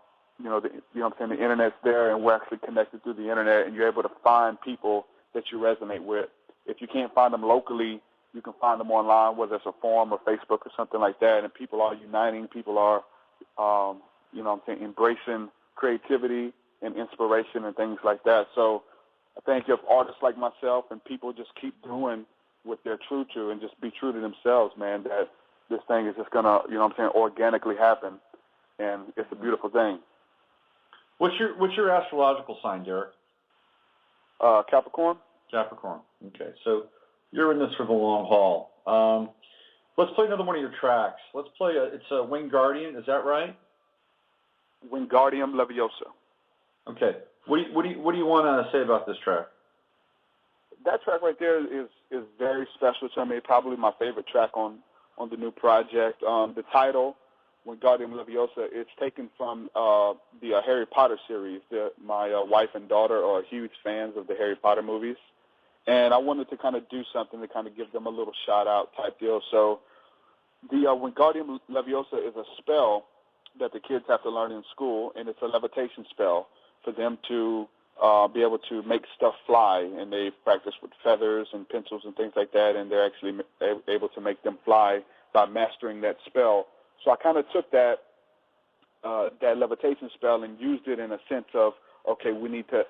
internet's there, and we're actually connected through the internet, and you're able to find people that you resonate with. If you can't find them locally, you can find them online, whether it's a forum or Facebook or something like that, and people are uniting, people are embracing creativity and inspiration and things like that. So I think if artists like myself and people just keep doing what they're true to and just be true to themselves, man, that this thing is just going to, organically happen. And it's a beautiful thing. What's your astrological sign, Derek? Capricorn. Capricorn. Okay. So you're in this for the long haul. Let's play another one of your tracks. Let's play it's a Wingardium. Is that right? Wingardium Leviosa. Okay. What do you want to say about this track? That track right there is very special to me. Probably my favorite track on the new project. The title, Wingardium Leviosa, it's taken from the Harry Potter series. My wife and daughter are huge fans of the Harry Potter movies, and I wanted to kind of do something to kind of give them a little shout-out type deal. So the Wingardium Leviosa is a spell that the kids have to learn in school, and it's a levitation spell. for them to be able to make stuff fly, and they practice with feathers and pencils and things like that, and they're actually able to make them fly by mastering that spell. So I kind of took that levitation spell and used it in a sense of, okay, we need to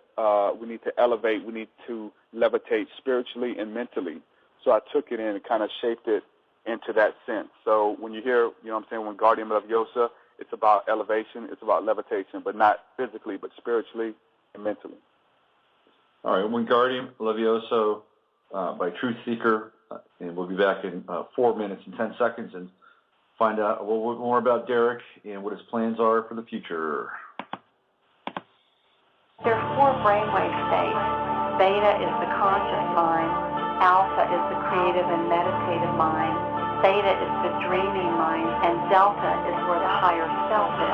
elevate, we need to levitate spiritually and mentally. So I took it in and kind of shaped it into that sense. So when you hear, when Guardian Leviosa, it's about elevation, it's about levitation, but not physically, but spiritually and mentally. All right, Wingardium Levioso by Truthseekah, and we'll be back in 4 minutes and 10 seconds and find out a little bit more about Derek and what his plans are for the future. There are 4 brainwave states. Beta is the conscious mind. Alpha is the creative and meditative mind. Theta is the dreaming mind, and Delta is where the higher self is.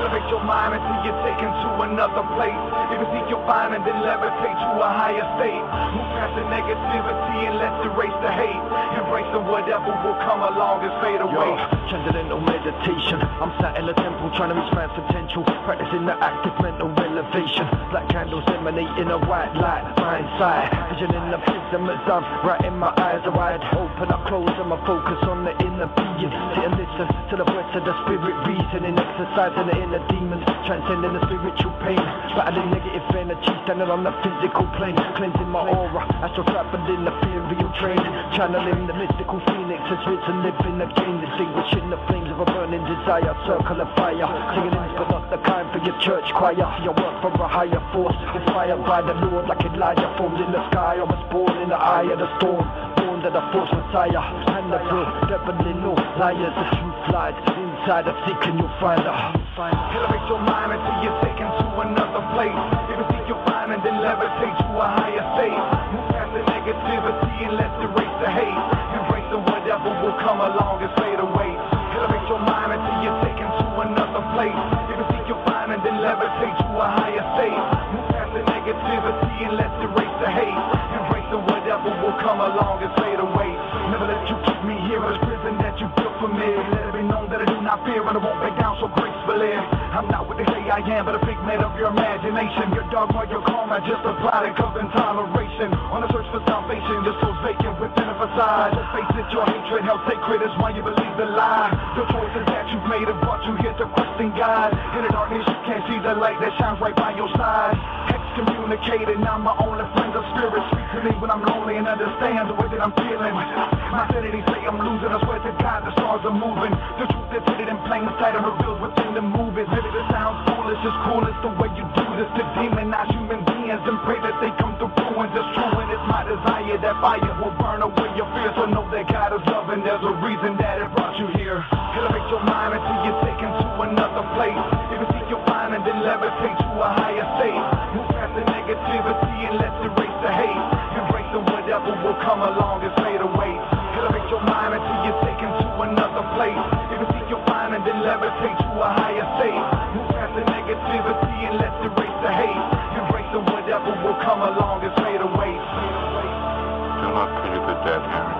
Elevate your mind until you're taken to another place. If you seek your find and then levitate to a higher state. Move past the negativity and let's erase the hate. Embracing whatever will come along and fade away. Transcendental meditation. I'm sat in a temple trying to reach man's potential. Practicing the active mental elevation. Black candles emanating a white light. Mind sight. Vision in the prism as I'm right in my eyes are wide open. I close and my focus on the inner being. Sit and listen to the voice of the spirit reasoning. Exercising the inner demons. Transcending the spiritual pain. Battling negative energy. Standing on the physical plane. Cleansing my aura. Astral traveling the ethereal train. Channeling the mystical phoenix has risen, living again. Distinguishing the flames of a burning desire. Circle of fire. Singing hymns but not the kind for your church choir. Your work for a higher force. Inspired by the Lord like Elijah formed in the sky. I was born in the eye of the storm. Born to the force Messiah. And the real definitely no liars. The truth lies inside of seeking you'll find her. Elevate your mind until you're taken to another place. If you seek your find and then levitate to a higher state. Move past the negativity and let's erase the hate. Embracing whatever will come along and fade away. Elevate your mind until you're taken to another place. If you seek your find and then levitate to a higher state. Move past the negativity and let's erase the hate. Embracing whatever will come along and fade away. Never let you keep me here in this prison that you built for me. Let it be known that I do not fear and I won't back down so gracefully. I'm not what they say I am, but a figment of your imagination. Your dogma, your karma, just a product of intoleration. On a search for salvation, your soul's vacant within a facade. Just face it, your hatred held sacred is why you believe the lie. The choices that you've made have brought you here to question God. In the darkness you can't see the light that shines right by your side. Excommunicated, now my only friend of spirit. Speak to me when I'm lonely and understand the way that I'm feeling. My sanity say I'm losing, I swear to God the stars are moving. The truth that's hidden in plain sight and revealed within the movies. Maybe this sounds foolish, it's cool, it's the way you do this. To demonize human beings and pray that they come through ruins. It's true and it's my desire that fire will burn away your fears. So know that God is love and there's a reason that it brought you here. Elevate your mind until you're taken to another place. If you seek your find and then levitate to a higher state. Move past the negativity and let's erase the hate. Embracing whatever will come along and fade away. Elevate your mind until you're taken to another place. If you seek your find and then levitate to a higher state. Move past the negativity and let's erase the hate. Embracing whatever will come along and fade away. Do not pity the dead, Harry.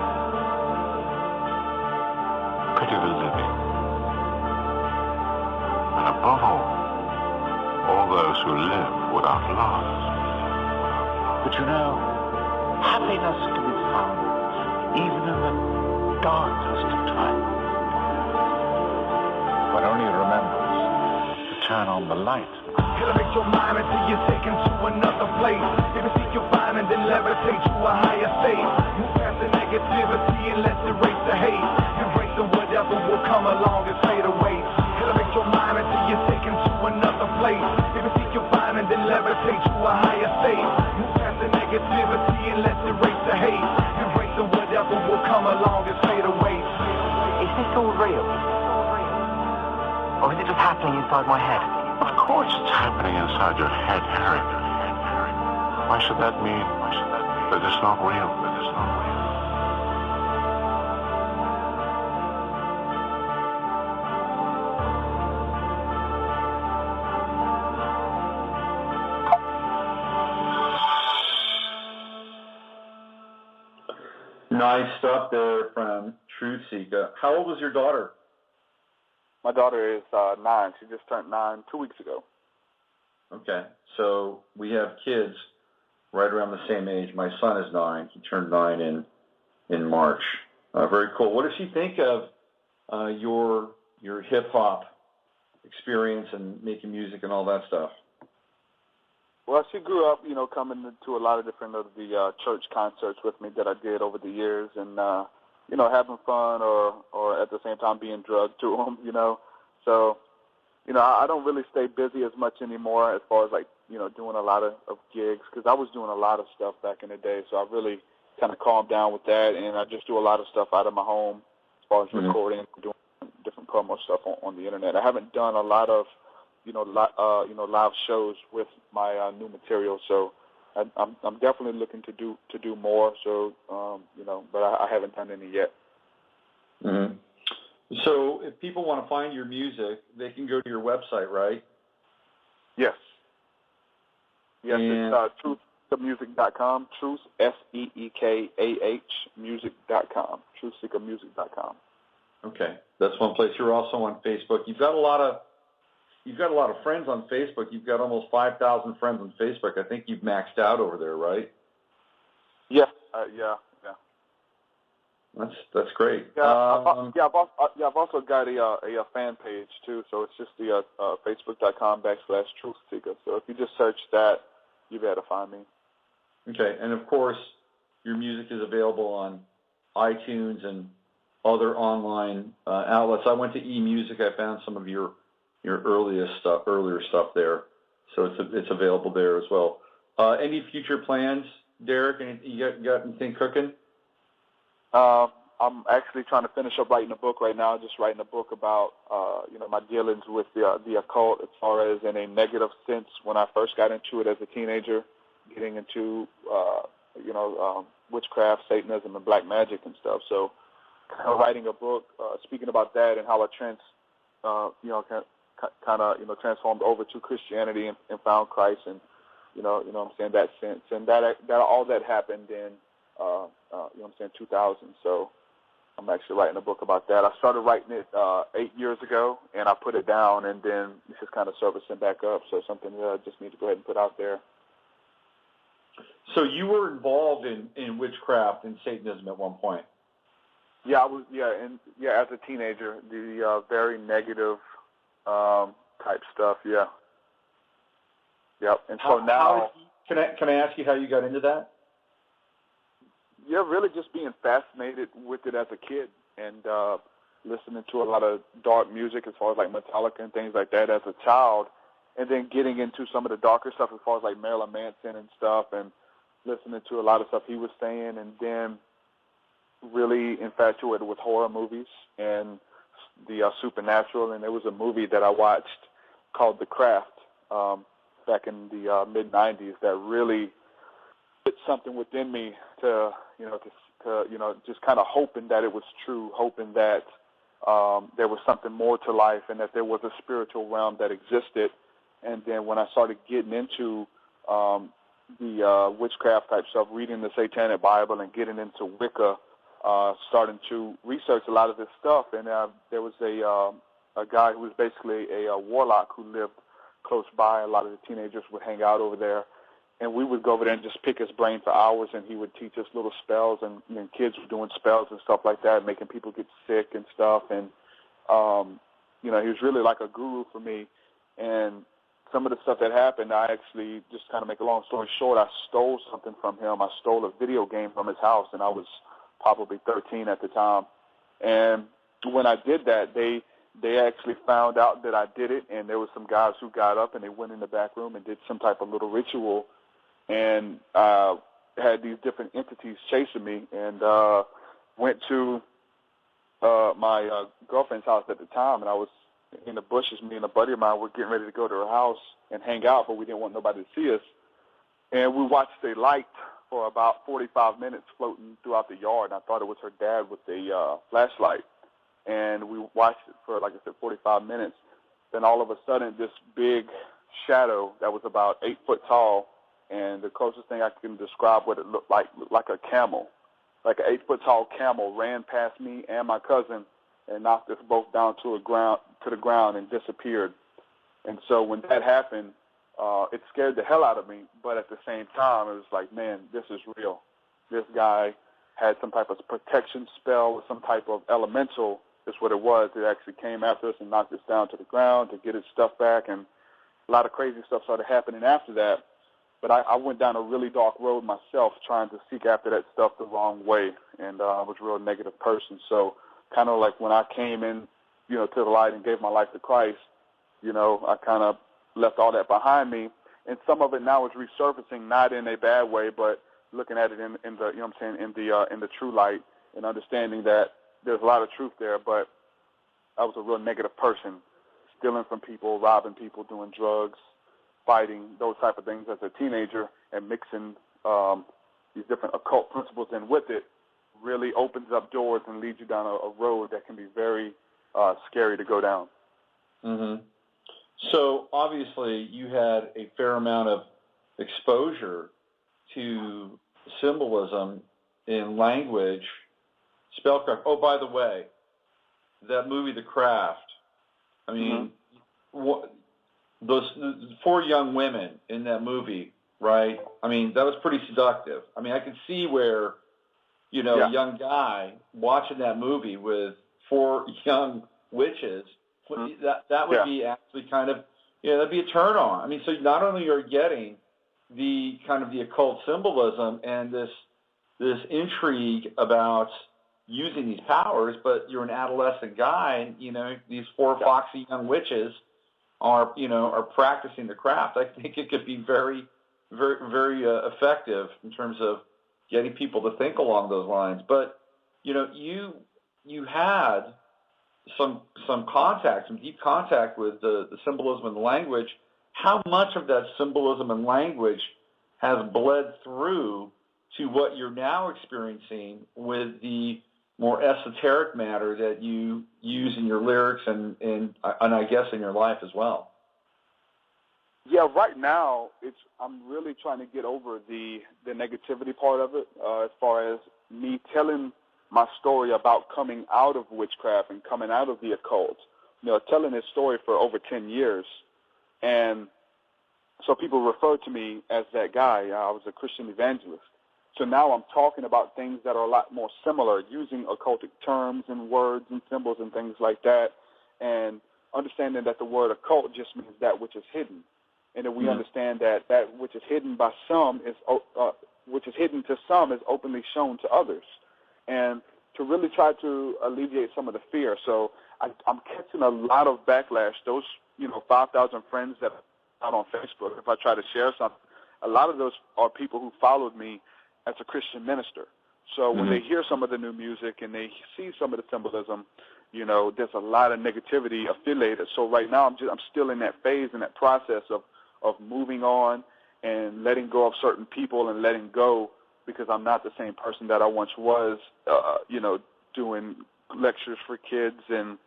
Pity the living. And above all those who live without love. But you know, happiness can be found even in the darkest of times. One only remembers to turn on the light. Elevate your mind until you're taken to another place. If you seek your find and then levitate to a higher state. Move past the negativity and let's erase the hate. Embracing whatever will come along and fade away. Elevate your mind until you're taken to another place. If you seek your find and then levitate to a higher state. Move past the negativity and let's erase the hate. Embracing whatever will come along and fade away. Is this all real? Or is it just happening inside my head? Of course it's happening inside your head, Harry. Why should that mean that it's not real? Nice stuff there from Truthseekah. How old was your daughter? My daughter is 9. She just turned 9 2 weeks ago. Okay. So we have kids right around the same age. My son is 9. He turned 9 in March. Very cool. What does she think of your hip hop experience and making music and all that stuff? Well, she grew up, coming to a lot of different of the church concerts with me that I did over the years, and having fun or at the same time being drugged to them, So, I don't really stay busy as much anymore as far as doing a lot of gigs, because I was doing a lot of stuff back in the day. So I really kind of calmed down with that, and I just do a lot of stuff out of my home as far as recording, doing different promo stuff on the internet. I haven't done a lot of live shows with my new material, so I'm definitely looking to do more. So but I haven't done any yet. Mm-hmm. So if people want to find your music, they can go to your website, right? Yes. Yes, and it's truthseekahmusic.com. Truth SEEKAH music.com. Truthseekahmusic.com. Okay, that's one place. You're also on Facebook. You've got a lot of friends on Facebook. You've got almost 5,000 friends on Facebook. I think you've maxed out over there, right? Yeah. Yeah. That's great. Yeah, I've also got a fan page too. So it's just the facebook.com/Truthseekah. So if you just search that, you'll be able to find me. Okay, and of course, your music is available on iTunes and other online outlets. I went to eMusic. I found some of your earlier stuff there, so it's available there as well. Any future plans, Derek? You got anything cooking? I'm actually trying to finish up writing a book right now. Just writing a book about my dealings with the occult, as far as in a negative sense when I first got into it as a teenager, getting into witchcraft, Satanism, and black magic and stuff. So, writing a book speaking about that and how I transformed over to Christianity and found Christ, and that sense, and that all that happened in 2000. So I'm actually writing a book about that. I started writing it 8 years ago, and I put it down, and then it's just kind of surfacing back up. So something that I just need to go ahead and put out there. So you were involved in witchcraft and Satanism at one point? Yeah, I was. Yeah, as a teenager, the very negative type stuff. Yeah. Yep. And so now, can I ask you how you got into that? Yeah, really just being fascinated with it as a kid, and listening to a lot of dark music as far as like Metallica and things like that as a child, and then getting into some of the darker stuff as far as like Marilyn Manson and stuff, and listening to a lot of stuff he was saying, and then really infatuated with horror movies and the supernatural. And there was a movie that I watched called The Craft back in the mid-'90s that really did something within me to just kind of hoping that it was true, hoping that there was something more to life and that there was a spiritual realm that existed. And then when I started getting into the witchcraft type stuff, reading the Satanic Bible and getting into Wicca, starting to research a lot of this stuff. And there was a guy who was basically a warlock who lived close by. A lot of the teenagers would hang out over there. And we would go over there and just pick his brain for hours, and he would teach us little spells, and kids were doing spells and stuff like that, making people get sick and stuff. And, he was really like a guru for me. And some of the stuff that happened, I actually, just kind of make a long story short, I stole something from him. I stole a video game from his house, and I was probably 13 at the time. And when I did that, they actually found out that I did it, and there were some guys who got up, and they went in the back room and did some type of little ritual, and had these different entities chasing me, and went to my girlfriend's house at the time, and I was in the bushes. Me and a buddy of mine were getting ready to go to her house and hang out, but we didn't want nobody to see us. And we watched a light for about 45 minutes floating throughout the yard, and I thought it was her dad with a flashlight. And we watched it for, like I said, 45 minutes. Then all of a sudden, this big shadow that was about 8 foot tall, and the closest thing I can describe what it looked like a camel, like an 8 foot tall camel, ran past me and my cousin and knocked us both down to the ground and disappeared. And so when that happened, it scared the hell out of me. But at the same time, it was like, man, this is real. This guy had some type of protection spell with some type of elemental, is what it was. It actually came after us and knocked us down to the ground to get its stuff back, and a lot of crazy stuff started happening after that. But I went down a really dark road myself trying to seek after that stuff the wrong way, and I was a real negative person. So kind of like when I came in, to the light and gave my life to Christ, I kind of left all that behind me. And some of it now is resurfacing, not in a bad way, but looking at it in the in the true light and understanding that there's a lot of truth there. But I was a real negative person, stealing from people, robbing people, doing drugs, fighting, those type of things as a teenager, and mixing these different occult principles in with it really opens up doors and leads you down a road that can be very scary to go down. Mm-hmm. So obviously you had a fair amount of exposure to symbolism in language, spellcraft. Oh, by the way, that movie, The Craft, I mean, those 4 young women in that movie, right? I mean, that was pretty seductive. I mean, I could see where, a young guy watching that movie with 4 young witches, that would be actually kind of, that'd be a turn on. I mean, so not only are you getting the kind of the occult symbolism and this intrigue about using these powers, but you're an adolescent guy, and these 4 foxy young witches are practicing the craft. I think it could be very, very, very effective in terms of getting people to think along those lines. But you had some contact, some deep contact with the symbolism and the language. How much of that symbolism and language has bled through to what you're now experiencing with the more esoteric matter that you use in your lyrics and I guess in your life as well? Yeah, right now I'm really trying to get over the negativity part of it, as far as me telling my story about coming out of witchcraft and coming out of the occult. Telling this story for over 10 years, and so people refer to me as that guy. I was a Christian evangelist. So now I'm talking about things that are a lot more similar, using occultic terms and words and symbols and things like that, and understanding that the word occult just means that which is hidden. And that we understand that that which is hidden by some which is hidden to some is openly shown to others. And to really try to alleviate some of the fear. So I'm catching a lot of backlash. Those, 5,000 friends that are out on Facebook, if I try to share something, a lot of those are people who followed me as a Christian minister. So when they hear some of the new music and they see some of the symbolism, there's a lot of negativity affiliated. So right now I'm still in that phase, in that process of moving on and letting go of certain people and letting go, because I'm not the same person that I once was, doing lectures for kids and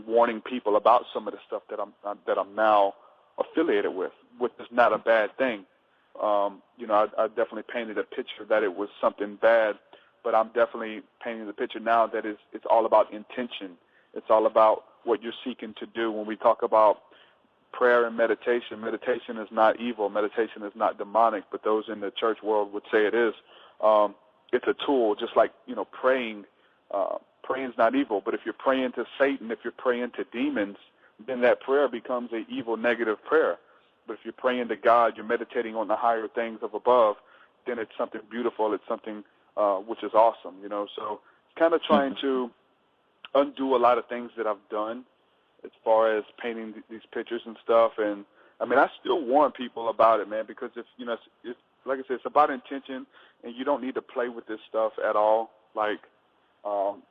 warning people about some of the stuff that I'm now affiliated with, which is not a bad thing. I definitely painted a picture that it was something bad, but I'm definitely painting the picture now that it's all about intention. It's all about what you're seeking to do. When we talk about prayer and meditation is not evil. Meditation is not demonic, but those in the church world would say it is. It's a tool, just like, praying. Praying is not evil, but if you're praying to Satan, if you're praying to demons, then that prayer becomes an evil, negative prayer. But if you're praying to God, you're meditating on the higher things of above, then it's something beautiful. It's something which is awesome, So kind of trying to undo a lot of things that I've done as far as painting these pictures and stuff. And, I still warn people about it, man, because if, it's like I said, it's about intention, and you don't need to play with this stuff at all. Like,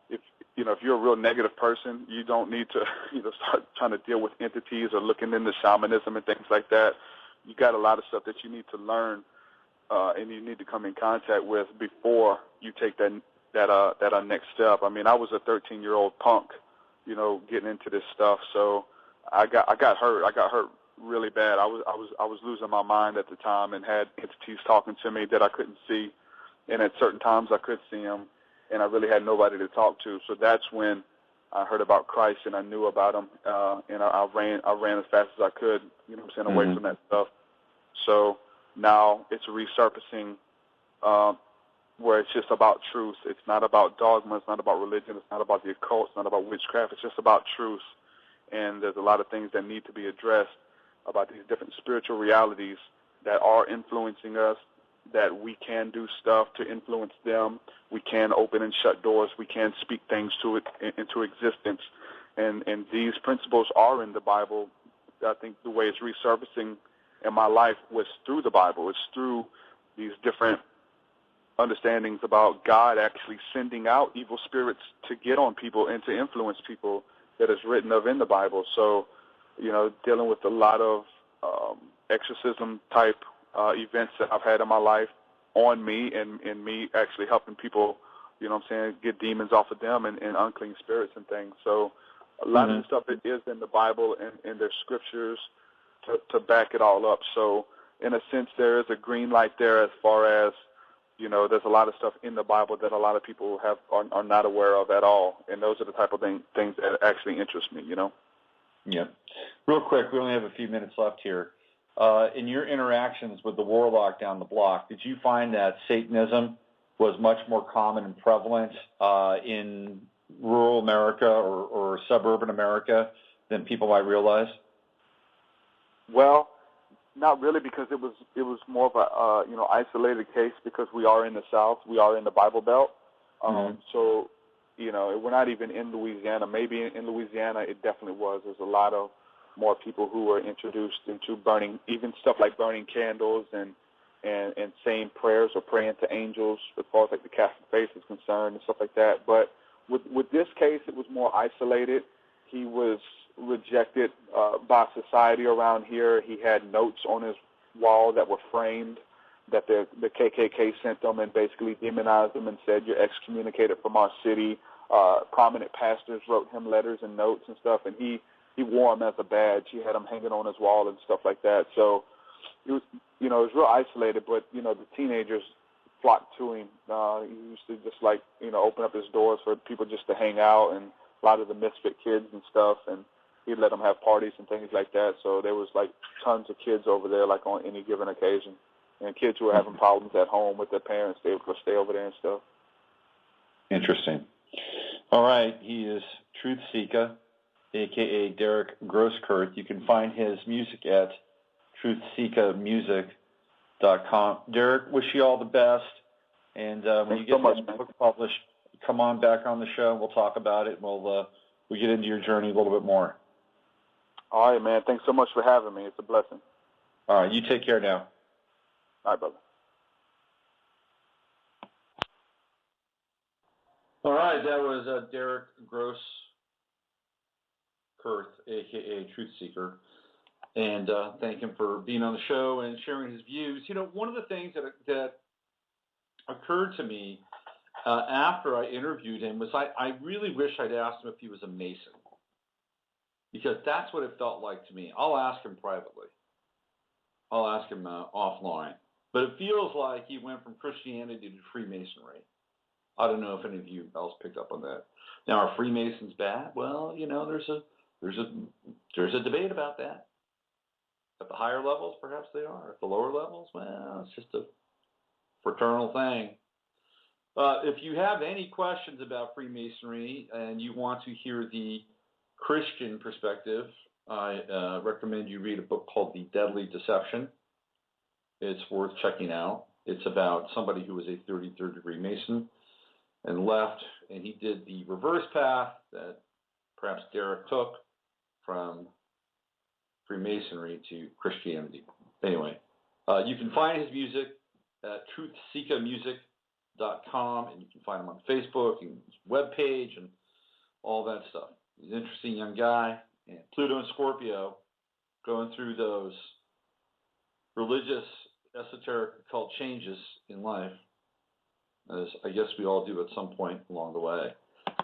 if you're a real negative person, you don't need to, start trying to deal with entities or looking into shamanism and things like that. You got a lot of stuff that you need to learn, and you need to come in contact with before you take that next step. I was a 13-year-old punk, getting into this stuff. So I got hurt. I got hurt really bad. I was losing my mind at the time and had entities talking to me that I couldn't see, and at certain times I could see them, and I really had nobody to talk to. So that's when I heard about Christ and I knew about him, and I ran as fast as I could, away from that stuff. So now it's resurfacing, where it's just about truth. It's not about dogma. It's not about religion. It's not about the occult. It's not about witchcraft. It's just about truth. And there's a lot of things that need to be addressed about these different spiritual realities that are influencing us, that we can do stuff to influence them. We can open and shut doors. We can speak things into existence. And these principles are in the Bible. I think the way it's resurfacing in my life was through the Bible. It's through these different understandings about God actually sending out evil spirits to get on people and to influence people that is written of in the Bible. So, dealing with a lot of exorcism type events that I've had in my life on me, and me actually helping people, get demons off of them and unclean spirits and things. So a lot of the stuff that is in the Bible and there's scriptures to back it all up. So in a sense, there is a green light there as far as, there's a lot of stuff in the Bible that a lot of people are not aware of at all. And those are the type of things that actually interest me, Yeah. Real quick, we only have a few minutes left here. In your interactions with the warlock down the block, did you find that Satanism was much more common and prevalent in rural America or suburban America than people might realize? Well, not really, because it was more of a isolated case, because we are in the South, we are in the Bible Belt, so we're not even in Louisiana. Maybe in Louisiana it definitely was. There's a lot of more people who were introduced into burning, even stuff like burning candles and saying prayers or praying to angels as far as like the Catholic faith is concerned and stuff like that. But with this case, it was more isolated. He was rejected by society around here. He had notes on his wall that were framed that the KKK sent them and basically demonized him and said, "You're excommunicated from our city." Prominent pastors wrote him letters and notes and stuff, and he wore them as a badge. He had them hanging on his wall and stuff like that. So it was, it was real isolated, but, the teenagers flocked to him. He used to just open up his doors for people just to hang out, and a lot of the misfit kids and stuff, and he'd let them have parties and things like that. So there was tons of kids over there on any given occasion. And kids who were having problems at home with their parents, they would stay over there and stuff. Interesting. All right. He is Truthseekah, a.k.a. Derek Grosskirth. You can find his music at truthseekahmusic.com. Derek, wish you all the best. And when you get this book published, come on back on the show. We'll talk about it. We'll get into your journey a little bit more. All right, man. Thanks so much for having me. It's a blessing. All right. You take care now. All right, brother. All right, that was Derek Grosskirth, a.k.a. Truthseeker, and thank him for being on the show and sharing his views. One of the things that occurred to me after I interviewed him was I really wish I'd asked him if he was a Mason, because that's what it felt like to me. I'll ask him privately. I'll ask him offline. But it feels like he went from Christianity to Freemasonry. I don't know if any of you else picked up on that. Now, are Freemasons bad? Well, there's a debate about that. At the higher levels, perhaps they are. At the lower levels, well, it's just a fraternal thing. If you have any questions about Freemasonry and you want to hear the Christian perspective, I recommend you read a book called The Deadly Deception. It's worth checking out. It's about somebody who was a 33rd degree Mason and left, and he did the reverse path that perhaps Derek took from Freemasonry to Christianity. Anyway, you can find his music at truthseekahmusic.com, and you can find him on Facebook and his webpage and all that stuff. He's an interesting young guy, and Pluto and Scorpio going through those religious, esoteric, occult changes in life, as I guess we all do at some point along the way.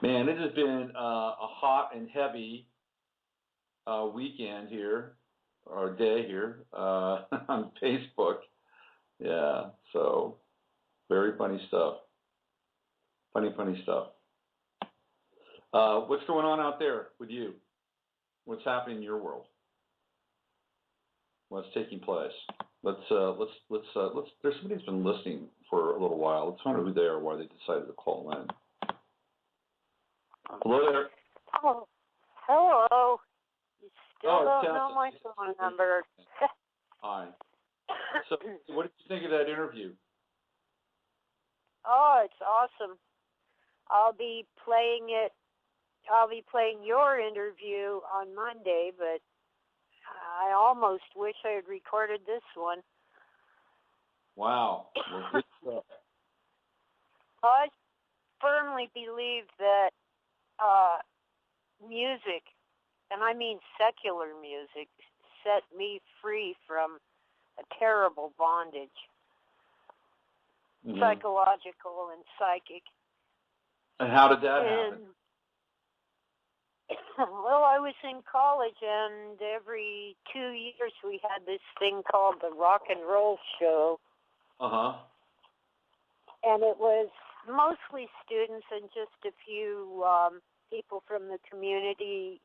Man, it has been a hot and heavy weekend here, or day here, on Facebook. Yeah, so very funny stuff. Funny stuff. What's going on out there with you? What's happening in your world? What's taking place? Let's. There's somebody who's been listening for a little while. Let's find out who they are, why they decided to call in. Hello there. Oh, hello. You still don't Santos. know my phone number. Hi. So, what did you think of that interview? Oh, it's awesome. I'll be playing your interview on Monday, but I almost wish I had recorded this one. Wow. Well, good stuff. I firmly believe that music, and I mean secular music, set me free from a terrible bondage, psychological and psychic. And how did that happen? Well, I was in college, and every 2 years we had this thing called the Rock and Roll Show. Uh-huh. And it was mostly students and just a few people from the community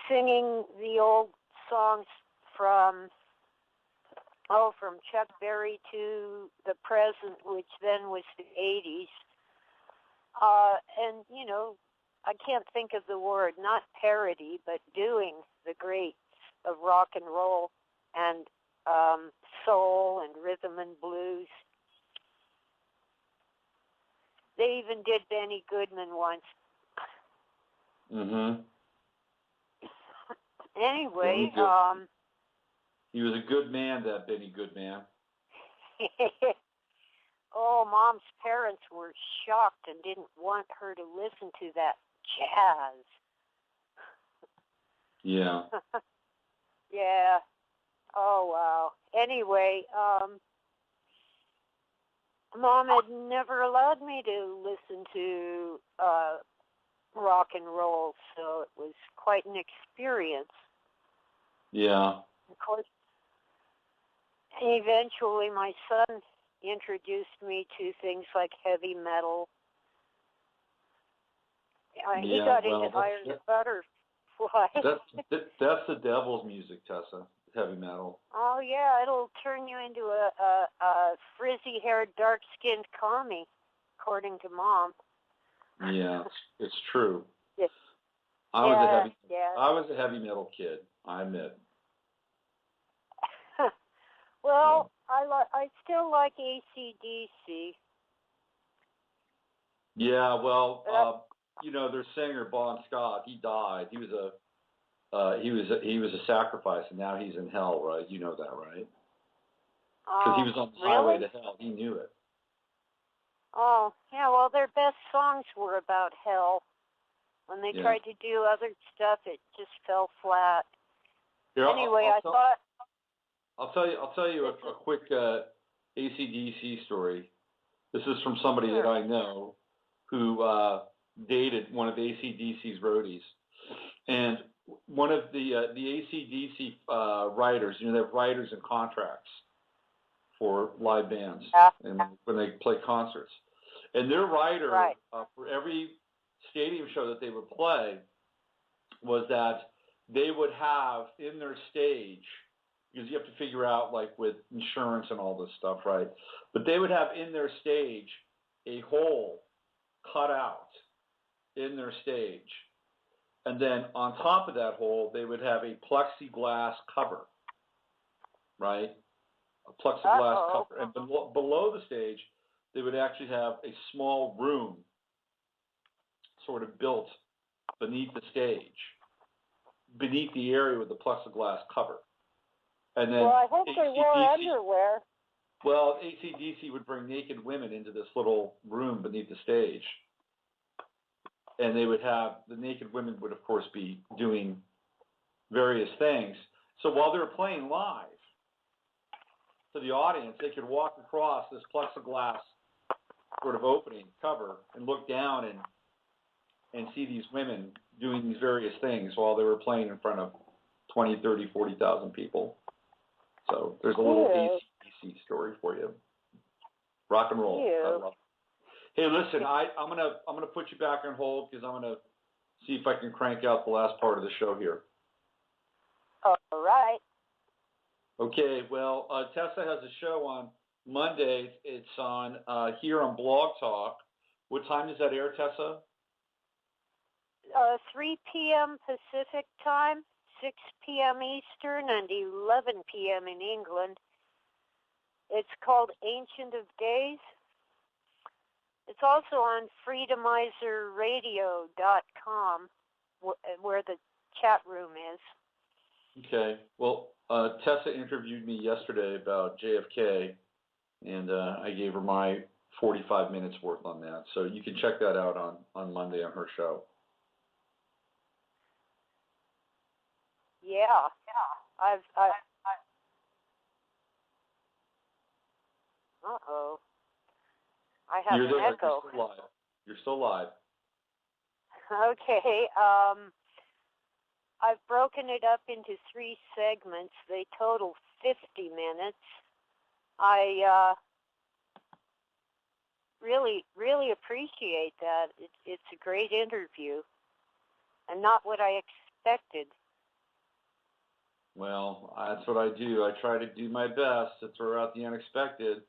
singing the old songs from Chuck Berry to the present, which then was the 80s. And, you know, I can't think of the word, not parody, but doing the greats of rock and roll and soul and rhythm and blues. They even did Benny Goodman once. Mm-hmm. Anyway, he was a good man, that Benny Goodman. Oh, Mom's parents were shocked and didn't want her to listen to that jazz. Yeah. Yeah. Oh, wow. Anyway, Mom had never allowed me to listen to rock and roll, so it was quite an experience. Yeah. Of course, eventually my son introduced me to things like heavy metal. He got into Iron Butterfly. That's the devil's music, Tessa. Heavy metal. Oh yeah, it'll turn you into a frizzy-haired, dark-skinned commie, according to Mom. Yeah, it's true. Yeah. I was a heavy metal kid, I admit. Well, I still like AC/DC. Yeah, well, you know, their singer Bon Scott, he died. He was a sacrifice, and now he's in hell, right? You know that, right? Because he was on the highway to hell. He knew it. Oh, yeah. Well, their best songs were about hell. When they tried to do other stuff, it just fell flat. Here, anyway, I'll tell you a quick AC/DC story. This is from somebody that I know who dated one of AC/DC's roadies, and one of the AC/DC writers. You know, they have writers and contracts for live bands and when they play concerts, and their writer for every stadium show that they would play was that they would have in their stage, because you have to figure out, like, with insurance and all this stuff, right? But they would have in their stage a hole cut out in their stage. And then on top of that hole, they would have a plexiglass cover, right? A plexiglass cover. And below the stage, they would actually have a small room sort of built beneath the stage, beneath the area with the plexiglass cover. And then I hope they wore underwear. Well, AC/DC would bring naked women into this little room beneath the stage. And they would have, the naked women would, of course, be doing various things. So while they were playing live to the audience, they could walk across this plexiglass sort of opening cover and look down and see these women doing these various things while they were playing in front of 20, 30, 40,000 people. So there's a little AC/DC story for you. Rock and roll. I love it. Hey, listen, I'm gonna put you back on hold because I'm gonna see if I can crank out the last part of the show here. All right. Okay. Well, Tessa has a show on Monday. It's on here on Blog Talk. What time does that air, Tessa? 3 p.m. Pacific time, 6 p.m. Eastern, and 11 p.m. in England. It's called Ancient of Days. It's also on freedomizerradio.com, where the chat room is. Okay. Well, Tessa interviewed me yesterday about JFK, and I gave her my 45 minutes worth on that. So you can check that out on Monday on her show. Yeah. Uh-oh. I have an echo. You're still live. Okay. I've broken it up into 3 segments. They total 50 minutes. I really appreciate that. It's a great interview, and not what I expected. Well, that's what I do. I try to do my best to throw out the unexpected,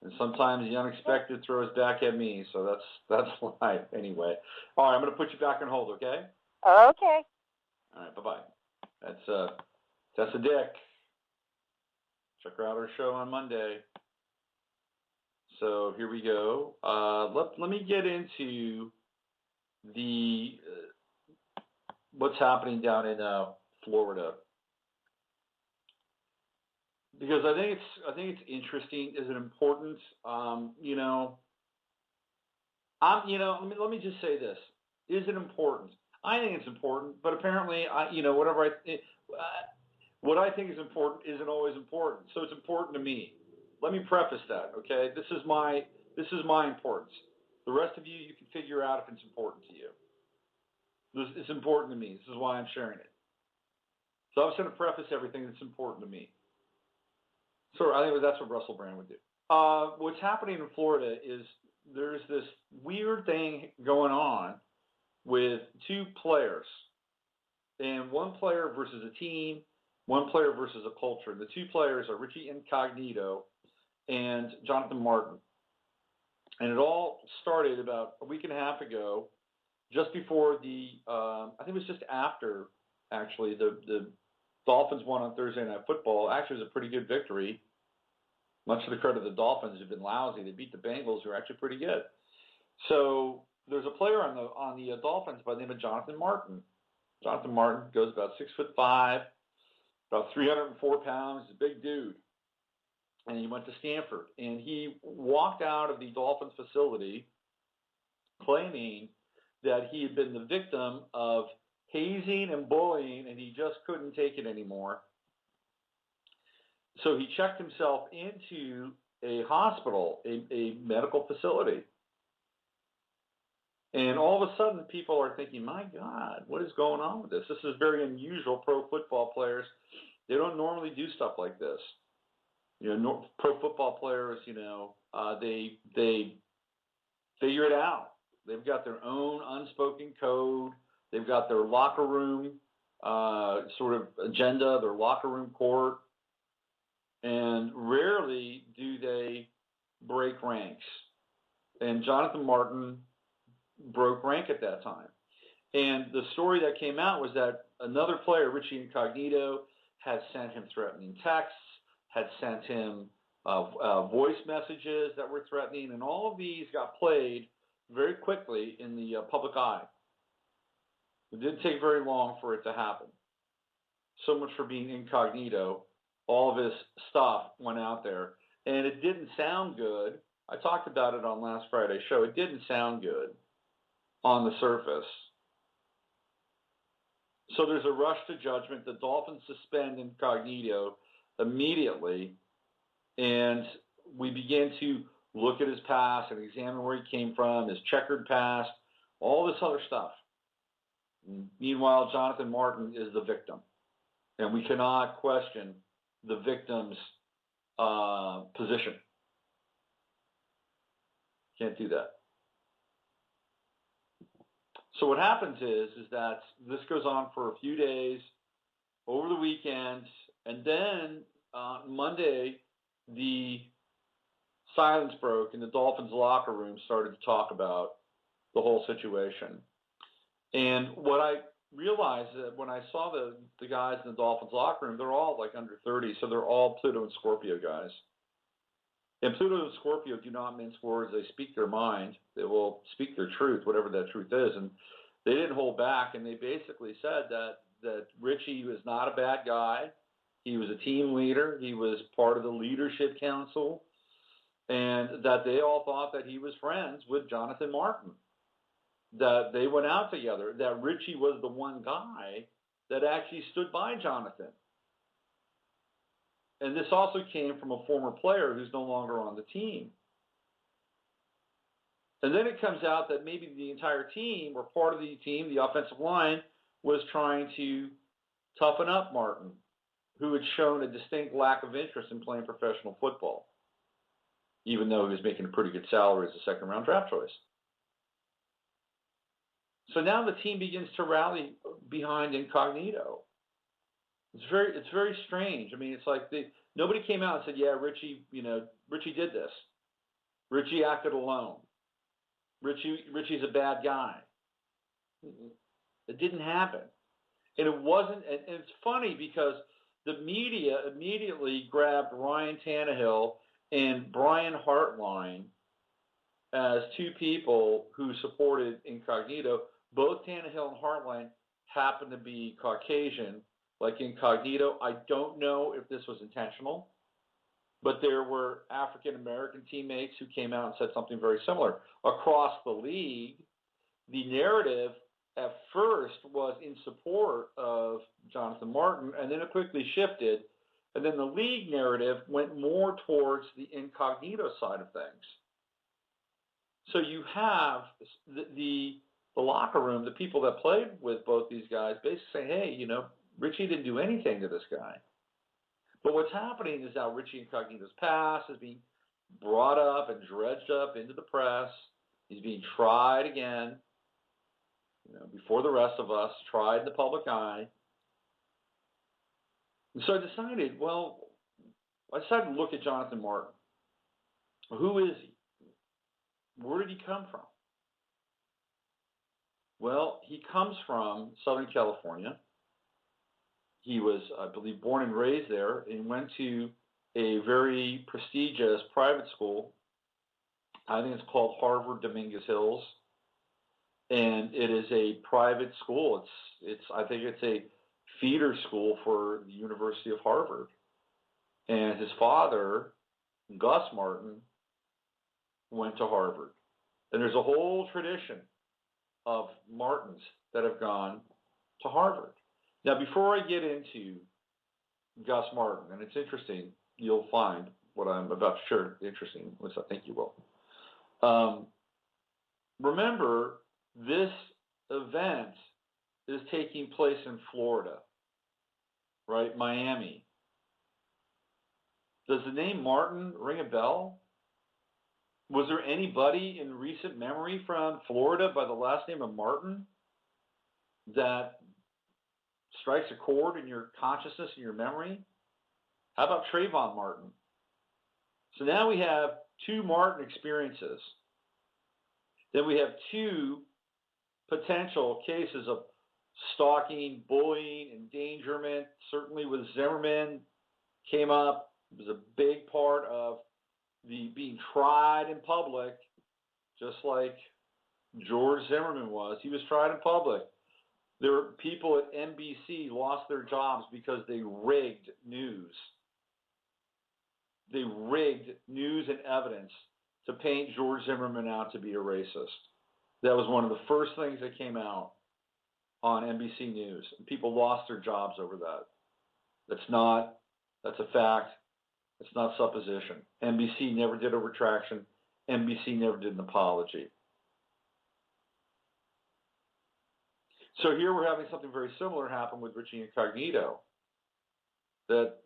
and sometimes the unexpected throws back at me. So that's life anyway. All right, I'm going to put you back on hold, okay? Okay. All right, bye-bye. That's Tessa Dick. Check her out her show on Monday. So here we go. Let me get into the what's happening down in Florida, because I think it's interesting. Is it important? Let me just say this: is it important? I think it's important, but apparently, what I think is important isn't always important. So it's important to me. Let me preface that, okay? This is my importance. The rest of you can figure out if it's important to you. It's important to me. This is why I'm sharing it. So I'm just going to preface everything that's important to me. So I think that's what Russell Brand would do. What's happening in Florida is there's this weird thing going on with 2 players, and 1 player versus a team, 1 player versus a culture. And the 2 players are Richie Incognito and Jonathan Martin. And it all started about a week and a half ago, just before I think it was just after, actually, the Dolphins won on Thursday Night Football. Actually, it was a pretty good victory. Much to the credit of the Dolphins, who've been lousy. They beat the Bengals, who are actually pretty good. So there's a player on the Dolphins by the name of Jonathan Martin. Jonathan Martin goes about 6'5", about 304 pounds. He's a big dude. And he went to Stanford. And he walked out of the Dolphins facility claiming that he had been the victim of hazing and bullying, and he just couldn't take it anymore. So he checked himself into a hospital, a medical facility. And all of a sudden, people are thinking, my God, what is going on with this? This is very unusual. Pro football players, they don't normally do stuff like this. Pro football players, they figure it out. They've got their own unspoken code. They've got their locker room sort of agenda, their locker room court. And rarely do they break ranks. And Jonathan Martin broke rank at that time. And the story that came out was that another player, Richie Incognito, had sent him threatening texts, had sent him voice messages that were threatening, and all of these got played very quickly in the public eye. It didn't take very long for it to happen. So much for being incognito. All of his stuff went out there, and it didn't sound good. I talked about it on last Friday's show. It didn't sound good on the surface. So there's a rush to judgment. The Dolphins suspend Incognito immediately, and we begin to look at his past and examine where he came from, his checkered past, all this other stuff. Meanwhile, Jonathan Martin is the victim, and we cannot question the victim's position. Can't do that. So what happens is that this goes on for a few days, over the weekend, and then Monday, the silence broke in the Dolphins locker room, started to talk about the whole situation. And what I realized that when I saw the guys in the Dolphins locker room, they're all like under 30, so they're all Pluto and Scorpio guys. And Pluto and Scorpio do not mince words. They speak their mind. They will speak their truth, whatever that truth is. And they didn't hold back, and they basically said that Richie was not a bad guy. He was a team leader. He was part of the leadership council, and that they all thought that he was friends with Jonathan Martin, that they went out together, that Richie was the one guy that actually stood by Jonathan. And this also came from a former player who's no longer on the team. And then it comes out that maybe the entire team, or part of the team, the offensive line, was trying to toughen up Martin, who had shown a distinct lack of interest in playing professional football, even though he was making a pretty good salary as a second-round draft choice. So now the team begins to rally behind Incognito. It's very strange. I mean, it's like nobody came out and said, "Yeah, Richie did this. Richie acted alone. Richie's a bad guy." It didn't happen, and it wasn't. And it's funny because the media immediately grabbed Ryan Tannehill and Brian Hartline as two people who supported Incognito. Both Tannehill and Hartline happen to be Caucasian, like Incognito. I don't know if this was intentional, but there were African-American teammates who came out and said something very similar. Across the league, the narrative at first was in support of Jonathan Martin, and then it quickly shifted, and then the league narrative went more towards the Incognito side of things. So you have the locker room, the people that played with both these guys, basically saying, "Hey, Richie didn't do anything to this guy." But what's happening is now Richie Incognito's past is being brought up and dredged up into the press. He's being tried again, before the rest of us, tried in the public eye. And so I decided to look at Jonathan Martin. Who is he? Where did he come from? Well, he comes from Southern California. He was, I believe, born and raised there, and went to a very prestigious private school. I think it's called Harvard Dominguez Hills, and it is a private school. I think it's a feeder school for the University of Harvard. And his father, Gus Martin, went to Harvard. And there's a whole tradition of Martins that have gone to Harvard. Now, before I get into Gus Martin, and it's interesting, you'll find what I'm about to share interesting, which I think you will. Remember, this event is taking place in Florida, right? Miami. Does the name Martin ring a bell? Was there anybody in recent memory from Florida by the last name of Martin that strikes a chord in your consciousness and your memory? How about Trayvon Martin? So now we have two Martin experiences. Then we have two potential cases of stalking, bullying, endangerment. Certainly with Zimmerman came up. It was a big part of the being tried in public, just like George Zimmerman was. He was tried in public. There were people at NBC lost their jobs because they rigged news. They rigged news and evidence to paint George Zimmerman out to be a racist. That was one of the first things that came out on NBC News. People lost their jobs over that. That's a fact. It's not supposition. NBC never did a retraction. NBC never did an apology. So here we're having something very similar happen with Richie Incognito. That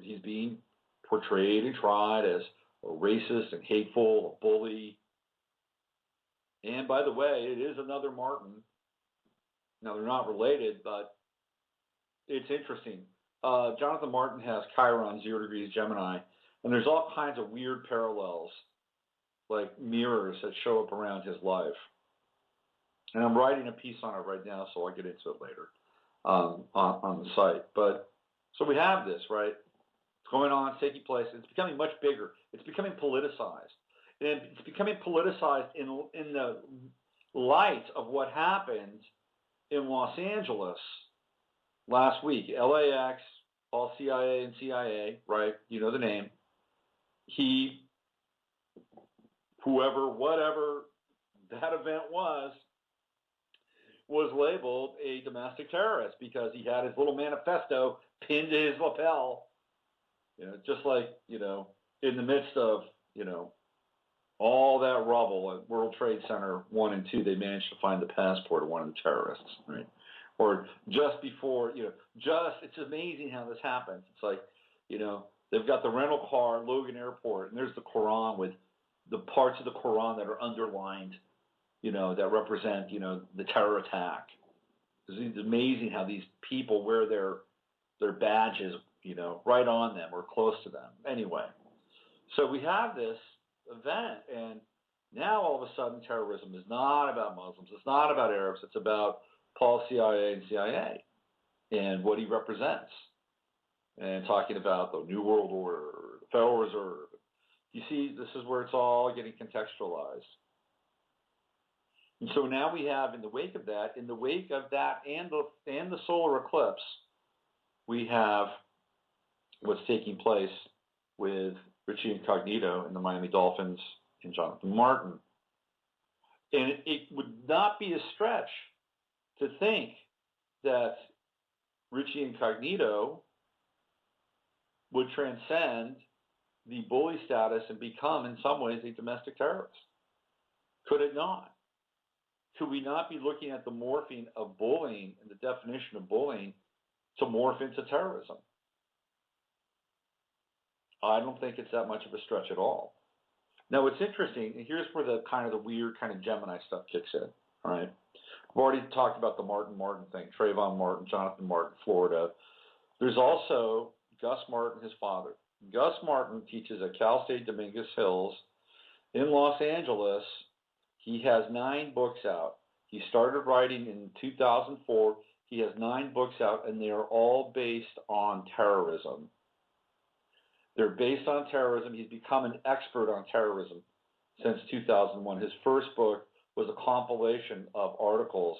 he's being portrayed and tried as a racist and hateful, a bully. And by the way, it is another Martin Now, they're not related, but it's interesting. Jonathan Martin has Chiron, 0 degrees Gemini, and there's all kinds of weird parallels, like mirrors that show up around his life. And I'm writing a piece on it right now, so I'll get into it later on the site. But so we have this, right? It's going on, it's taking place. It's becoming much bigger. It's becoming politicized. And it's becoming politicized in the light of what happened in Los Angeles last week. LAX, all CIA and CIA, right? You know the name. Whoever, whatever that event was labeled a domestic terrorist because he had his little manifesto pinned to his lapel. Just like, in the midst of, all that rubble at World Trade Center 1 and 2, they managed to find the passport of one of the terrorists, right? Or just before, it's amazing how this happens. It's like, they've got the rental car at Logan Airport, and there's the Quran with the parts of the Quran that are underlined, that represent, the terror attack. It's amazing how these people wear their badges, right on them or close to them. Anyway, so we have this event, and now all of a sudden terrorism is not about Muslims, it's not about Arabs, it's about Paul CIA and CIA and what he represents, and talking about the New World Order, the Federal Reserve. You see, this is where it's all getting contextualized. And so now we have, in the wake of that and the solar eclipse, we have what's taking place with Richie Incognito and the Miami Dolphins and Jonathan Martin. And it would not be a stretch to think that Richie Incognito would transcend the bully status and become, in some ways, a domestic terrorist. Could it not? Could we not be looking at the morphing of bullying and the definition of bullying to morph into terrorism? I don't think it's that much of a stretch at all. Now, what's interesting, and here's where the weird kind of Gemini stuff kicks in, all right? I've already talked about the Martin thing, Trayvon Martin, Jonathan Martin, Florida. There's also Gus Martin, his father. Gus Martin teaches at Cal State Dominguez Hills in Los Angeles. He has 9 books out. He started writing in 2004. He has 9 books out, and they are all based on terrorism. They're based on terrorism. He's become an expert on terrorism since 2001. His first book was a compilation of articles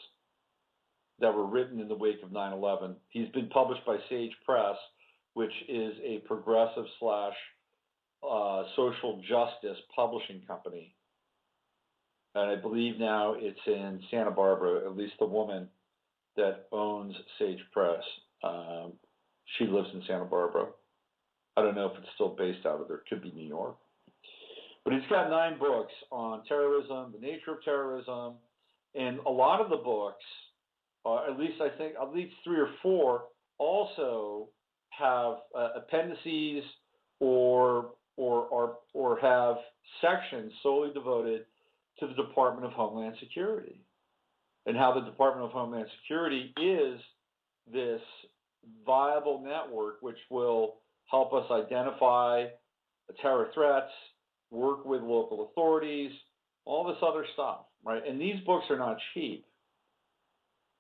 that were written in the wake of 9/11. He's been published by Sage Press, which is a progressive / social justice publishing company. And I believe now it's in Santa Barbara, at least the woman that owns Sage Press. She lives in Santa Barbara. I don't know if it's still based out of there. It could be New York. But he's got 9 books on terrorism, the nature of terrorism, and a lot of the books, at least 3 or 4, also have appendices or have sections solely devoted to the Department of Homeland Security, and how the Department of Homeland Security is this viable network which will help us identify terror threats, work with local authorities, all this other stuff, right? And these books are not cheap.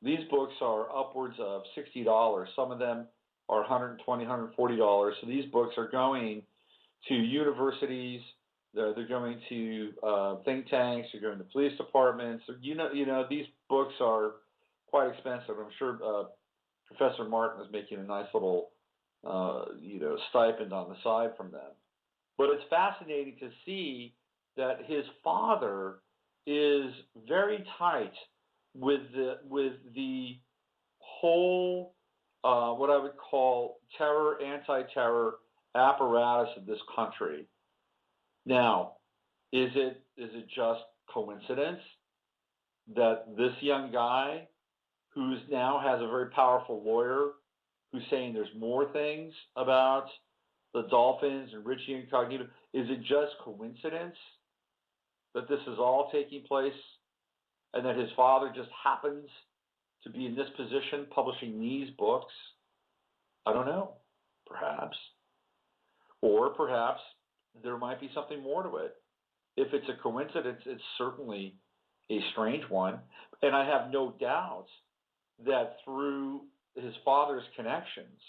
These books are upwards of $60. Some of them are $120, $140. So these books are going to universities. They're going to think tanks. They're going to police departments. These books are quite expensive. I'm sure Professor Martin is making a nice little, stipend on the side from them. But it's fascinating to see that his father is very tight with the whole, what I would call terror, anti-terror apparatus of this country. Now, is it just coincidence that this young guy, who now has a very powerful lawyer, who's saying there's more things about the Dolphins and Richie Incognito, is it just coincidence that this is all taking place and that his father just happens to be in this position, publishing these books? I don't know. Perhaps. Or perhaps there might be something more to it. If it's a coincidence, it's certainly a strange one. And I have no doubt that through his father's connections,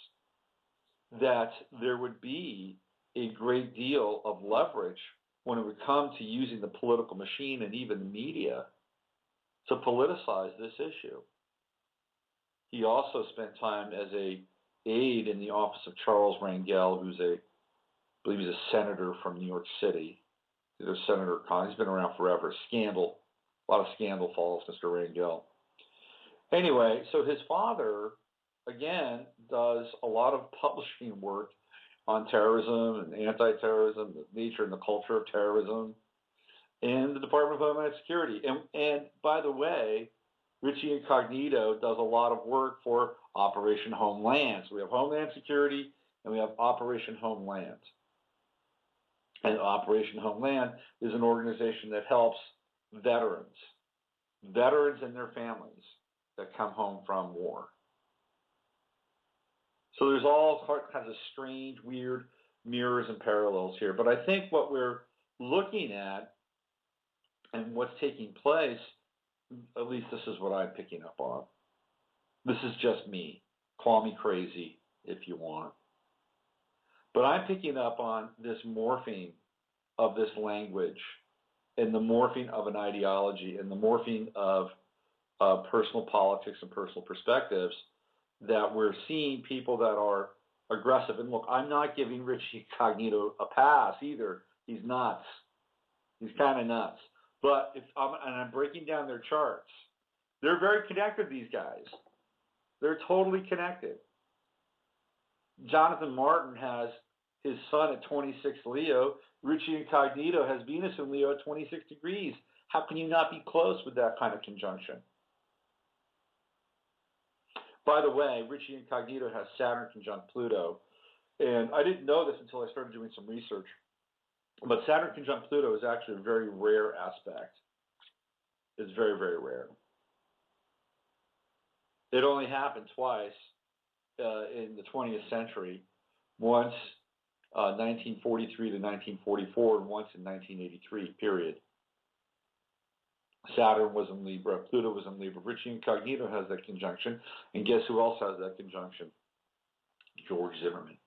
that there would be a great deal of leverage when it would come to using the political machine and even the media to politicize this issue. He also spent time as a aide in the office of Charles Rangel, who's I believe he's a senator from New York City. He's a senator. He's been around forever. Scandal. A lot of scandal follows Mr. Rangel. Anyway, so his father, again, does a lot of publishing work on terrorism and anti-terrorism, the nature and the culture of terrorism, and the Department of Homeland Security. And by the way, Richie Incognito does a lot of work for Operation Homeland. So we have Homeland Security and we have Operation Homeland. And Operation Homeland is an organization that helps veterans and their families that come home from war. So there's all kinds of strange, weird mirrors and parallels here. But I think what we're looking at and what's taking place, at least this is what I'm picking up on. This is just me. Call me crazy if you want. But I'm picking up on this morphing of this language and the morphing of an ideology and the morphing of personal politics and personal perspectives, that we're seeing people that are aggressive. And look, I'm not giving Richie Incognito a pass either. He's nuts. He's kind of nuts. But I'm breaking down their charts. They're very connected, these guys. They're totally connected. Jonathan Martin has his sun at 26 Leo. Richie Incognito has Venus in Leo at 26 degrees. How can you not be close with that kind of conjunction? By the way, Richie Incognito has Saturn conjunct Pluto. And I didn't know this until I started doing some research. But Saturn conjunct Pluto is actually a very rare aspect. It's very, very rare. It only happened twice in the 20th century. Once 1943 to 1944, and once in 1983, period. Saturn was in Libra, Pluto was in Libra. Richie Incognito has that conjunction. And guess who else has that conjunction? George Zimmerman.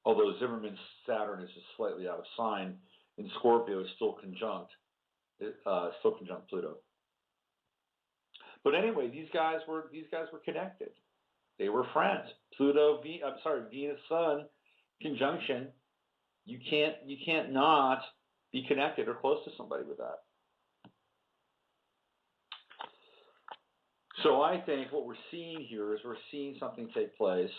Although Zimmerman's Saturn is just slightly out of sign, in Scorpio it's still conjunct Pluto. But anyway, these guys were connected. They were friends. Venus Sun conjunction. You can't not be connected or close to somebody with that. So I think what we're seeing here is we're seeing something take place.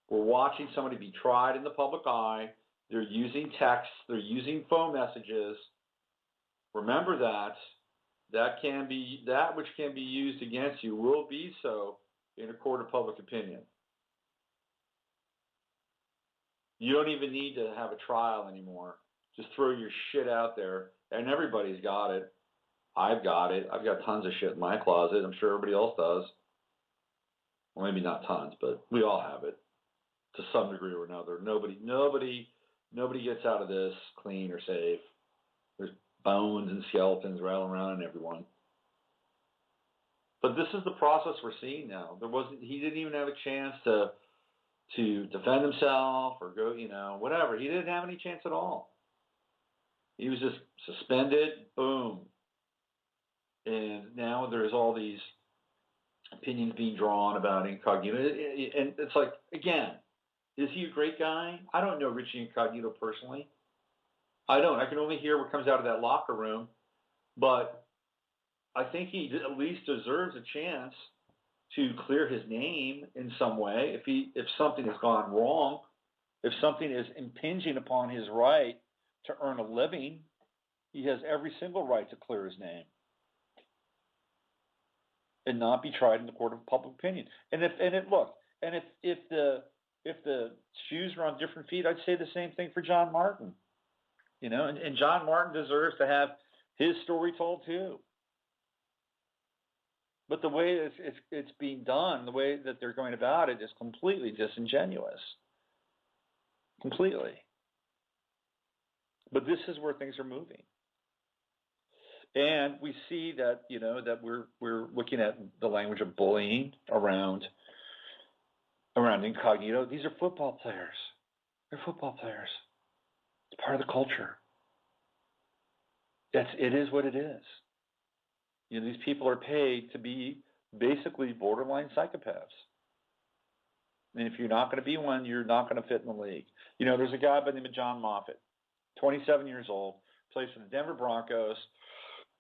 We're watching somebody be tried in the public eye. They're using text. They're using phone messages. Remember that which can be used against you will be so in a court of public opinion. You don't even need to have a trial anymore. Just throw your shit out there, and everybody's got it. I've got it. I've got tons of shit in my closet. I'm sure everybody else does. Well, maybe not tons, but we all have it to some degree or another. Nobody gets out of this clean or safe. There's bones and skeletons rattling around in everyone. But this is the process we're seeing now. He didn't even have a chance to defend himself or go, whatever. He didn't have any chance at all. He was just suspended, boom. And now there's all these opinions being drawn about Incognito. And it's like, again, is he a great guy? I don't know Richie Incognito personally. I don't. I can only hear what comes out of that locker room. But I think he at least deserves a chance to clear his name in some way. If something has gone wrong, if something is impinging upon his right to earn a living, he has every single right to clear his name and not be tried in the court of public opinion. And if the shoes are on different feet, I'd say the same thing for John Martin. And John Martin deserves to have his story told too. But the way it's being done, the way that they're going about it is completely disingenuous. Completely. But this is where things are moving. And we see that, that we're looking at the language of bullying around incognito. These are football players. They're football players. It's part of the culture. It is what it is. These people are paid to be basically borderline psychopaths. And if you're not going to be one, you're not going to fit in the league. There's a guy by the name of John Moffitt, 27 years old, plays for the Denver Broncos.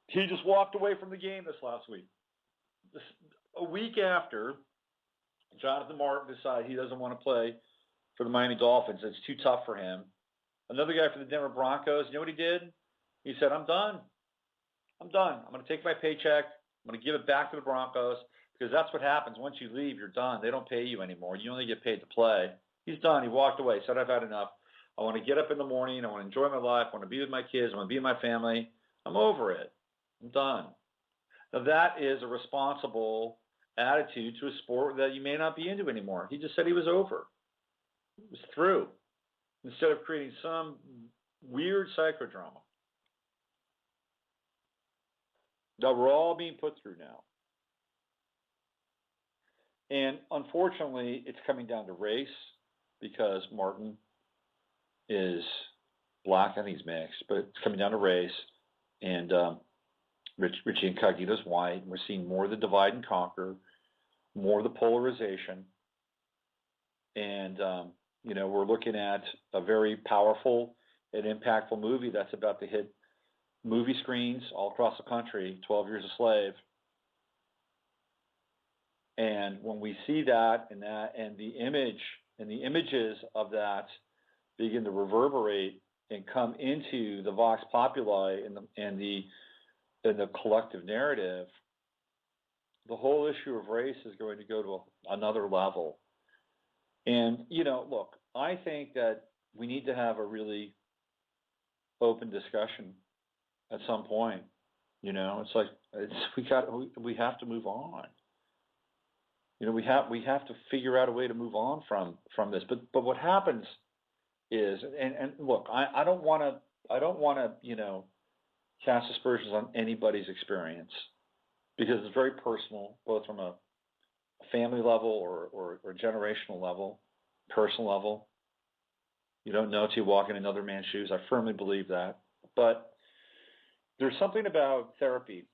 He just walked away from the game this last week. A week after Jonathan Martin decided he doesn't want to play for the Miami Dolphins, it's too tough for him. Another guy for the Denver Broncos, you know what he did? He said, I'm done. I'm going to take my paycheck. I'm going to give it back to the Broncos, because that's what happens. Once you leave, you're done. They don't pay you anymore. You only get paid to play. He's done. He walked away, said, I've had enough. I want to get up in the morning. I want to enjoy my life. I want to be with my kids. I want to be with my family. I'm over it. I'm done. Now, that is a responsible attitude to a sport that you may not be into anymore. He just said he was over. It was through. Instead of creating some weird psychodrama that we're all being put through now. And unfortunately, it's coming down to race, because Martin is black. I think he's mixed, but it's coming down to race. And Richie Incognito's white. And we're seeing more of the divide and conquer, more of the polarization. And, we're looking at a very powerful and impactful movie that's about to hit movie screens all across the country, 12 Years a Slave. And when we see that and the image and the images of that begin to reverberate and come into the vox populi and the collective narrative, the whole issue of race is going to go to another level. And, look, I think that we need to have a really open discussion at some point. It's like we have to move on. We have to figure out a way to move on from this. But what happens is, and look, I don't want to cast aspersions on anybody's experience, because it's very personal, both from a family level or generational level, personal level. You don't know till you walk in another man's shoes. I firmly believe that. But there's something about therapy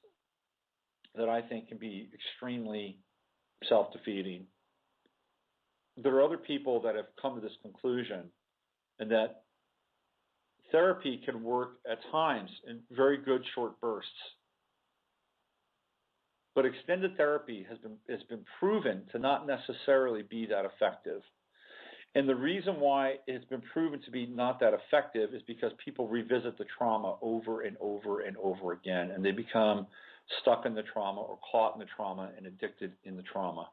that I think can be extremely self-defeating. There are other people that have come to this conclusion, and that therapy can work at times in very good short bursts. But extended therapy has been proven to not necessarily be that effective. And the reason why it's been proven to be not that effective is because people revisit the trauma over and over and over again, and they become stuck in the trauma or caught in the trauma and addicted to the trauma.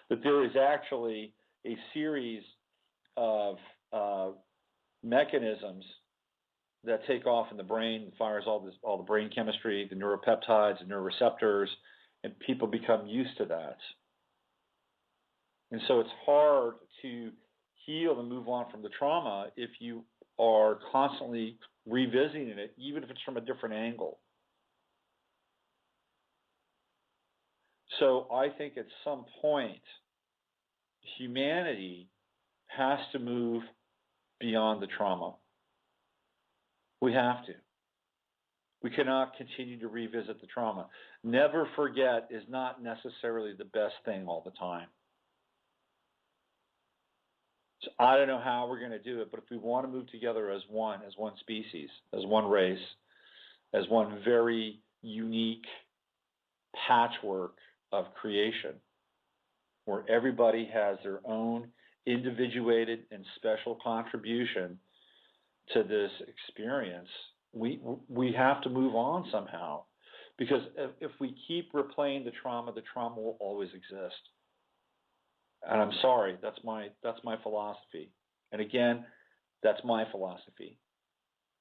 But there is actually a series of mechanisms that take off in the brain, fires all the brain chemistry, the neuropeptides, the neuroreceptors, and people become used to that. And so it's hard to heal and move on from the trauma if you are constantly revisiting it, even if it's from a different angle. So I think at some point, humanity has to move beyond the trauma. We have to. We cannot continue to revisit the trauma. Never forget is not necessarily the best thing all the time. So I don't know how we're going to do it, but if we want to move together as one species, as one race, as one very unique patchwork of creation, where everybody has their own individuated and special contribution to this experience, we have to move on somehow. Because if we keep replaying the trauma will always exist. And I'm sorry, that's my philosophy. And again, that's my philosophy.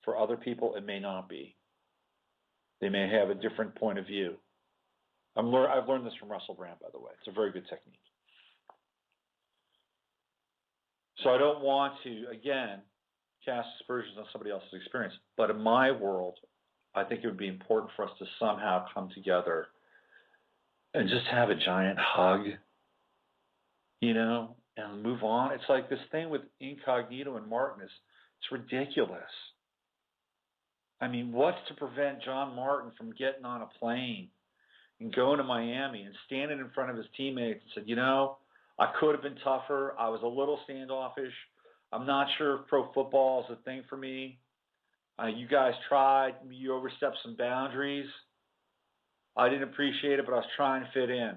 For other people, it may not be. They may have a different point of view. I've learned this from Russell Brand, by the way. It's a very good technique. So I don't want to, again, cast aspersions on somebody else's experience. But in my world, I think it would be important for us to somehow come together and just have a giant hug, you know, and move on. It's like this thing with Incognito and Martin it's ridiculous. I mean, what's to prevent John Martin from getting on a plane and going to Miami and standing in front of his teammates and said, you know, I could have been tougher. I was a little standoffish. I'm not sure if pro football is a thing for me. You guys tried. You overstepped some boundaries. I didn't appreciate it, but I was trying to fit in.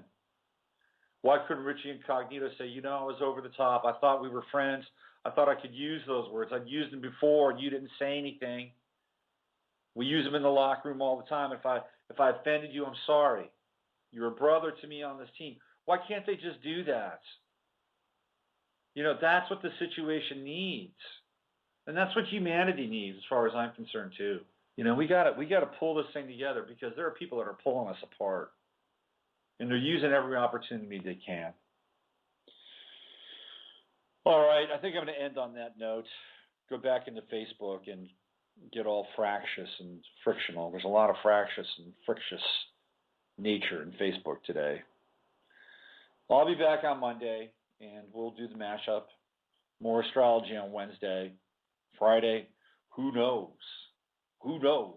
Why couldn't Richie Incognito say, you know, I was over the top. I thought we were friends. I thought I could use those words. I'd used them before, and you didn't say anything. We use them in the locker room all the time. If I offended you, I'm sorry. You're a brother to me on this team. Why can't they just do that? You know, that's what the situation needs. And that's what humanity needs, as far as I'm concerned, too. You know, we gotta pull this thing together, because there are people that are pulling us apart. And they're using every opportunity they can. All right, I think I'm going to end on that note. Go back into Facebook and get all fractious and frictional. There's a lot of fractious and frictious nature in Facebook today. I'll be back on Monday, and we'll do the mashup. More astrology on Wednesday. Friday, who knows? Who knows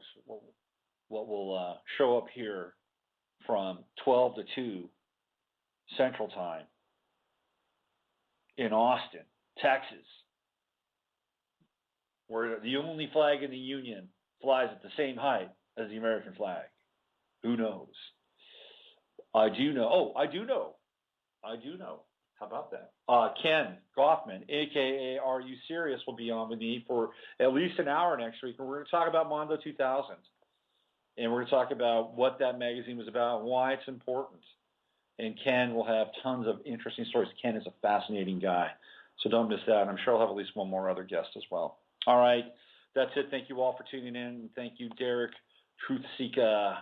what will show up here from 12 to 2 Central Time in Austin, Texas, where the only flag in the Union flies at the same height as the American flag. Who knows? I do know. How about that? Ken Goffman, a.k.a. Are You Serious, will be on with me for at least an hour next week. And we're going to talk about Mondo 2000. And we're going to talk about what that magazine was about and why it's important. And Ken will have tons of interesting stories. Ken is a fascinating guy. So don't miss that. I'm sure I'll have at least one more other guest as well. All right. That's it. Thank you all for tuning in. Thank you, Derek, Truthseekah,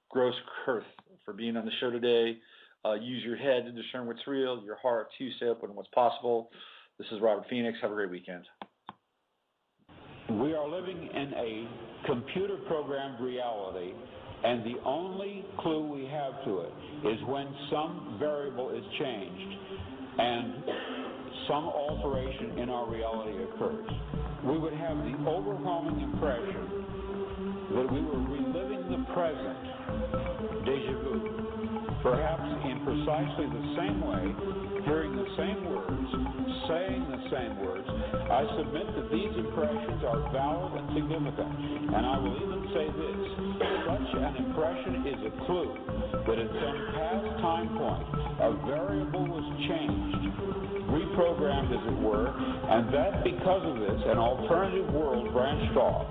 Gross Kurth, for being on the show today. Use your head to discern what's real, your heart to stay open to what's possible. This is Robert Phoenix. Have a great weekend. We are living in a computer-programmed reality, and the only clue we have to it is when some variable is changed and some alteration in our reality occurs. We would have the overwhelming impression that we were reliving the present, déjà vu. Perhaps in precisely the same way, hearing the same words, saying the same words. I submit that these impressions are valid and significant, and I will even say this: such an impression is a clue that at some past time point, a variable was changed, reprogrammed as it were, and that because of this, an alternative world branched off.